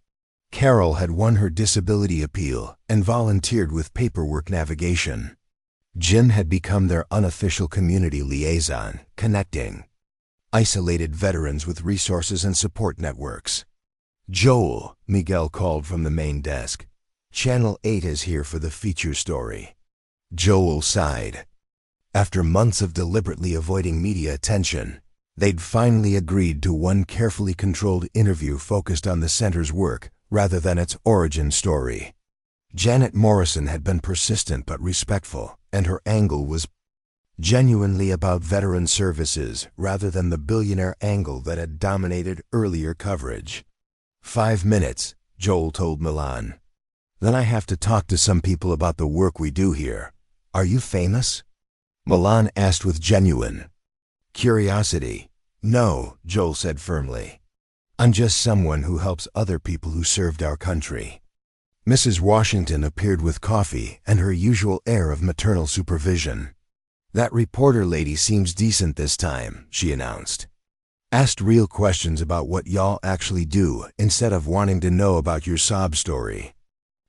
Carol had won her disability appeal and volunteered with paperwork navigation. Jim had become their unofficial community liaison, connecting isolated veterans with resources and support networks. Joel, Miguel called from the main desk. Channel 8 is here for the feature story. Joel sighed. After months of deliberately avoiding media attention, they'd finally agreed to one carefully controlled interview focused on the center's work rather than its origin story. Janet Morrison had been persistent but respectful, and her angle was genuinely about veteran services rather than the billionaire angle that had dominated earlier coverage. 5 minutes, Joel told Milan. Then I have to talk to some people about the work we do here. Are you famous? Milan asked with genuine curiosity. No, Joel said firmly. I'm just someone who helps other people who served our country. Mrs. Washington appeared with coffee and her usual air of maternal supervision. That reporter lady seems decent this time, she announced. Asked real questions about what y'all actually do instead of wanting to know about your sob story.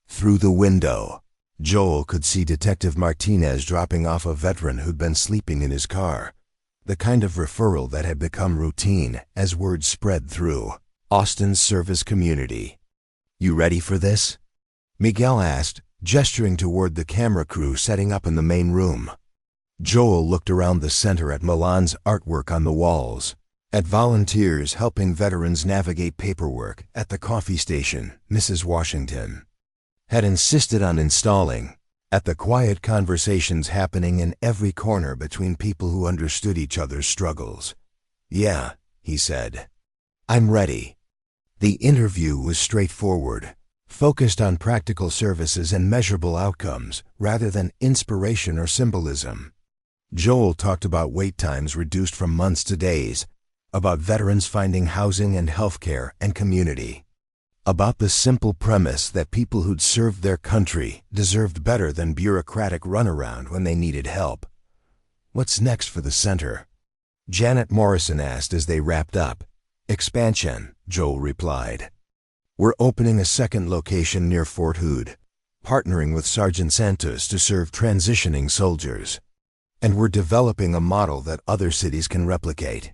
Through the window, Joel could see Detective Martinez dropping off a veteran who'd been sleeping in his car, the kind of referral that had become routine as word spread through Austin's service community. You ready for this? Miguel asked, gesturing toward the camera crew setting up in the main room. Joel looked around the center at Milan's artwork on the walls, at volunteers helping veterans navigate paperwork at the coffee station Mrs. Washington had insisted on installing, at the quiet conversations happening in every corner between people who understood each other's struggles. Yeah, he said. I'm ready. The interview was straightforward, focused on practical services and measurable outcomes rather than inspiration or symbolism. Joel talked about wait times reduced from months to days, about veterans finding housing and healthcare and community, about the simple premise that people who'd served their country deserved better than bureaucratic runaround when they needed help. What's next for the center? Janet Morrison asked as they wrapped up. Expansion, Joel replied. We're opening a second location near Fort Hood, partnering with Sergeant Santos to serve transitioning soldiers. And we're developing a model that other cities can replicate.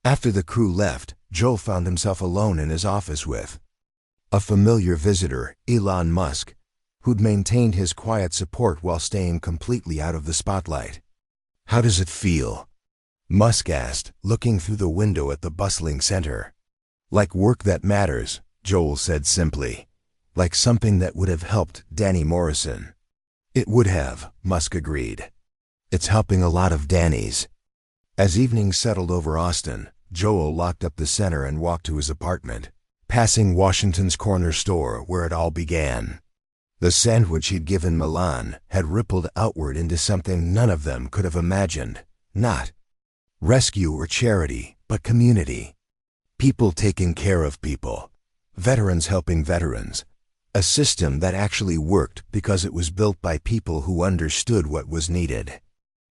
After the crew left, Joel found himself alone in his office with a familiar visitor, Elon Musk, who'd maintained his quiet support while staying completely out of the spotlight. How does it feel? Musk asked, looking through the window at the bustling center. Like work that matters, Joel said simply. Like something that would have helped Danny Morrison. It would have, Musk agreed. It's helping a lot of Danny's. As evening settled over Austin, Joel locked up the center and walked to his apartment, passing Washington's corner store where it all began. The sandwich he'd given Milan had rippled outward into something none of them could have imagined. Not rescue or charity, but community. People taking care of people. Veterans helping veterans. A system that actually worked because it was built by people who understood what was needed.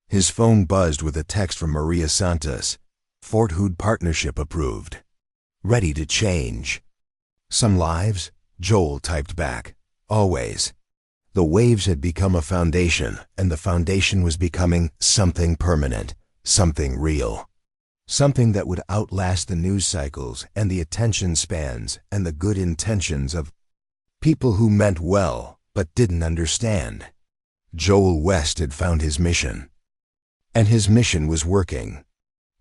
His phone buzzed with a text from Maria Santos. Fort Hood Partnership approved. Ready to change. Some lives? Joel typed back. Always. The waves had become a foundation, and the foundation was becoming something permanent, something real. Something that would outlast the news cycles and the attention spans and the good intentions of people who meant well but didn't understand. Joel West had found his mission. And his mission was working.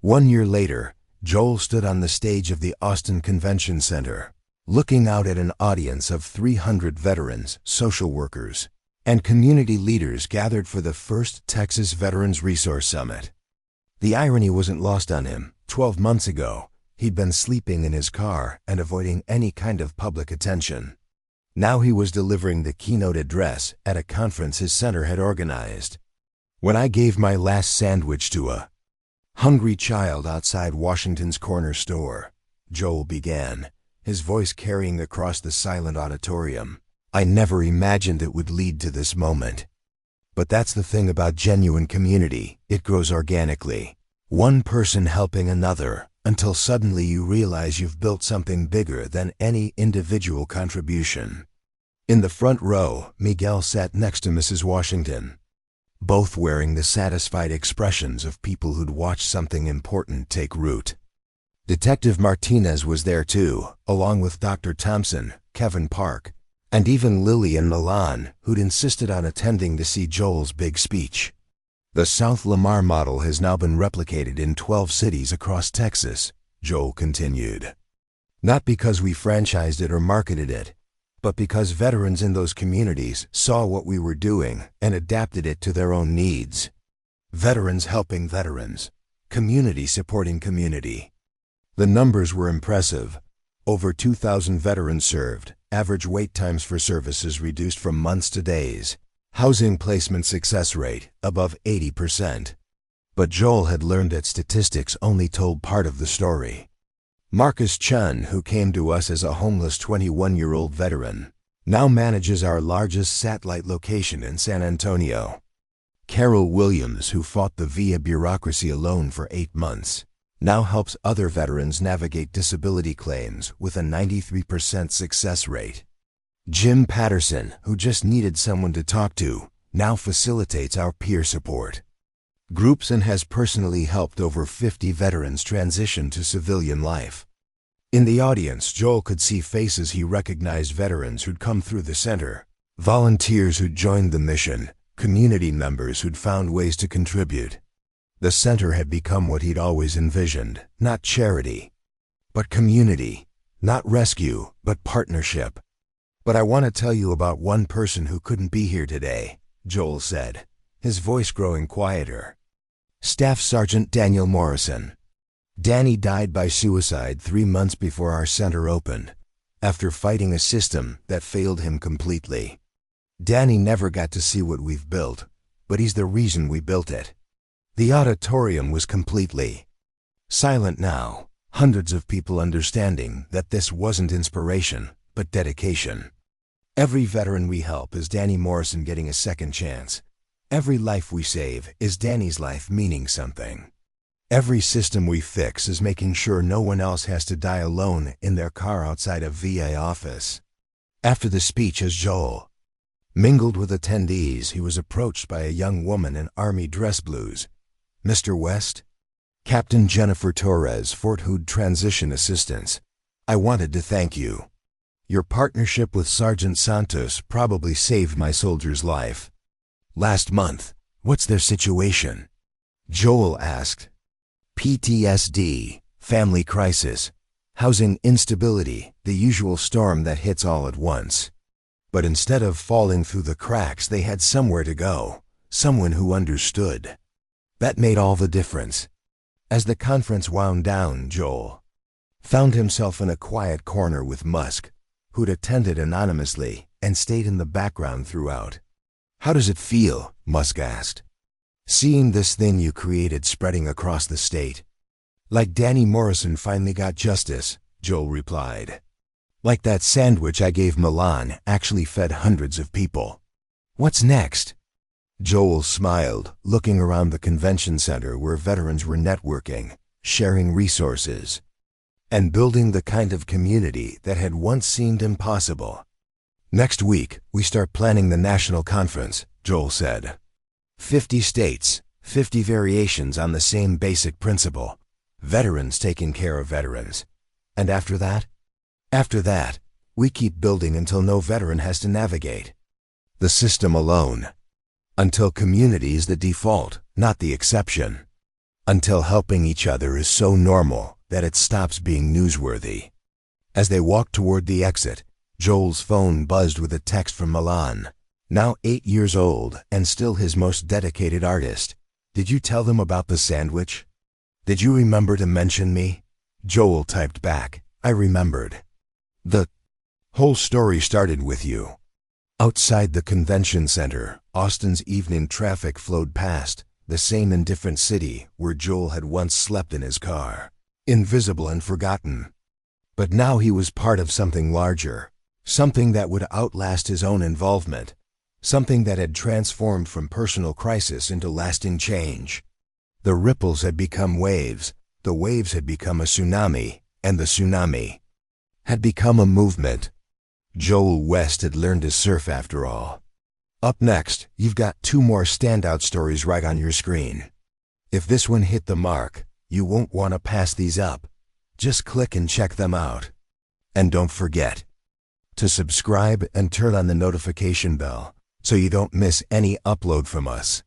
1 year later, Joel stood on the stage of the Austin Convention Center, looking out at an audience of 300 veterans, social workers, and community leaders gathered for the first Texas Veterans Resource Summit. The irony wasn't lost on him. 12 months ago, he'd been sleeping in his car and avoiding any kind of public attention. Now he was delivering the keynote address at a conference his center had organized. When I gave my last sandwich to a hungry child outside Washington's corner store, Joel began, his voice carrying across the silent auditorium, I never imagined it would lead to this moment. But that's the thing about genuine community, it grows organically. One person helping another, until suddenly you realize you've built something bigger than any individual contribution. In the front row, Miguel sat next to Mrs. Washington, both wearing the satisfied expressions of people who'd watched something important take root. Detective Martinez was there too, along with Dr. Thompson, Kevin Park, and even Lily and Milan, who'd insisted on attending to see Joel's big speech. The South Lamar model has now been replicated in 12 cities across Texas, Joel continued. Not because we franchised it or marketed it, but because veterans in those communities saw what we were doing and adapted it to their own needs. Veterans helping veterans, community supporting community. The numbers were impressive. Over 2,000 veterans served, average wait times for services reduced from months to days. Housing placement success rate above 80%. But Joel had learned that statistics only told part of the story. Marcus Chun, who came to us as a homeless 21-year-old veteran, now manages our largest satellite location in San Antonio. Carol Williams, who fought the VA bureaucracy alone for 8 months, now helps other veterans navigate disability claims with a 93% success rate. Jim Patterson, who just needed someone to talk to, now facilitates our peer support groups and has personally helped over 50 veterans transition to civilian life. In the audience, Joel could see faces he recognized: veterans who'd come through the center, volunteers who'd joined the mission, community members who'd found ways to contribute. The center had become what he'd always envisioned, not charity, but community, not rescue, but partnership. But I want to tell you about one person who couldn't be here today, Joel said, his voice growing quieter. Staff Sergeant Daniel Morrison. Danny died by suicide 3 months before our center opened, after fighting a system that failed him completely. Danny never got to see what we've built, but he's the reason we built it. The auditorium was completely silent now, hundreds of people understanding that this wasn't inspiration, but dedication. Every veteran we help is Danny Morrison getting a second chance. Every life we save is Danny's life meaning something. Every system we fix is making sure no one else has to die alone in their car outside a VA office. After the speech, as Joel mingled with attendees, he was approached by a young woman in Army dress blues. Mr. West? Captain Jennifer Torres, Fort Hood Transition Assistance. I wanted to thank you. Your partnership with Sergeant Santos probably saved my soldier's life. Last month, what's their situation? Joel asked. PTSD, family crisis, housing instability, the usual storm that hits all at once. But instead of falling through the cracks, they had somewhere to go, someone who understood. That made all the difference. As the conference wound down, Joel found himself in a quiet corner with Musk, who'd attended anonymously and stayed in the background throughout. How does it feel? Musk asked. Seeing this thing you created spreading across the state. Like Danny Morrison finally got justice, Joel replied. Like that sandwich I gave Milan actually fed hundreds of people. What's next? Joel smiled, looking around the convention center where veterans were networking, sharing resources, and building the kind of community that had once seemed impossible. Next week, we start planning the national conference, Joel said. 50 states, 50 variations on the same basic principle. Veterans taking care of veterans. And after that? After that, we keep building until no veteran has to navigate the system alone. Until community is the default, not the exception. Until helping each other is so normal that it stops being newsworthy. As they walked toward the exit, Joel's phone buzzed with a text from Milan, now 8 years old and still his most dedicated artist. Did you tell them about the sandwich? Did you remember to mention me? Joel typed back, I remembered. The whole story started with you. Outside the convention center, Austin's evening traffic flowed past, the same indifferent city where Joel had once slept in his car, invisible and forgotten. But now he was part of something larger, something that would outlast his own involvement, something that had transformed from personal crisis into lasting change. The ripples had become waves, the waves had become a tsunami, and the tsunami had become a movement. Joel West had learned to surf after all. Up next, you've got 2 more standout stories right on your screen. If this one hit the mark, you won't want to pass these up. Just click and check them out. And don't forget to subscribe and turn on the notification bell so you don't miss any upload from us.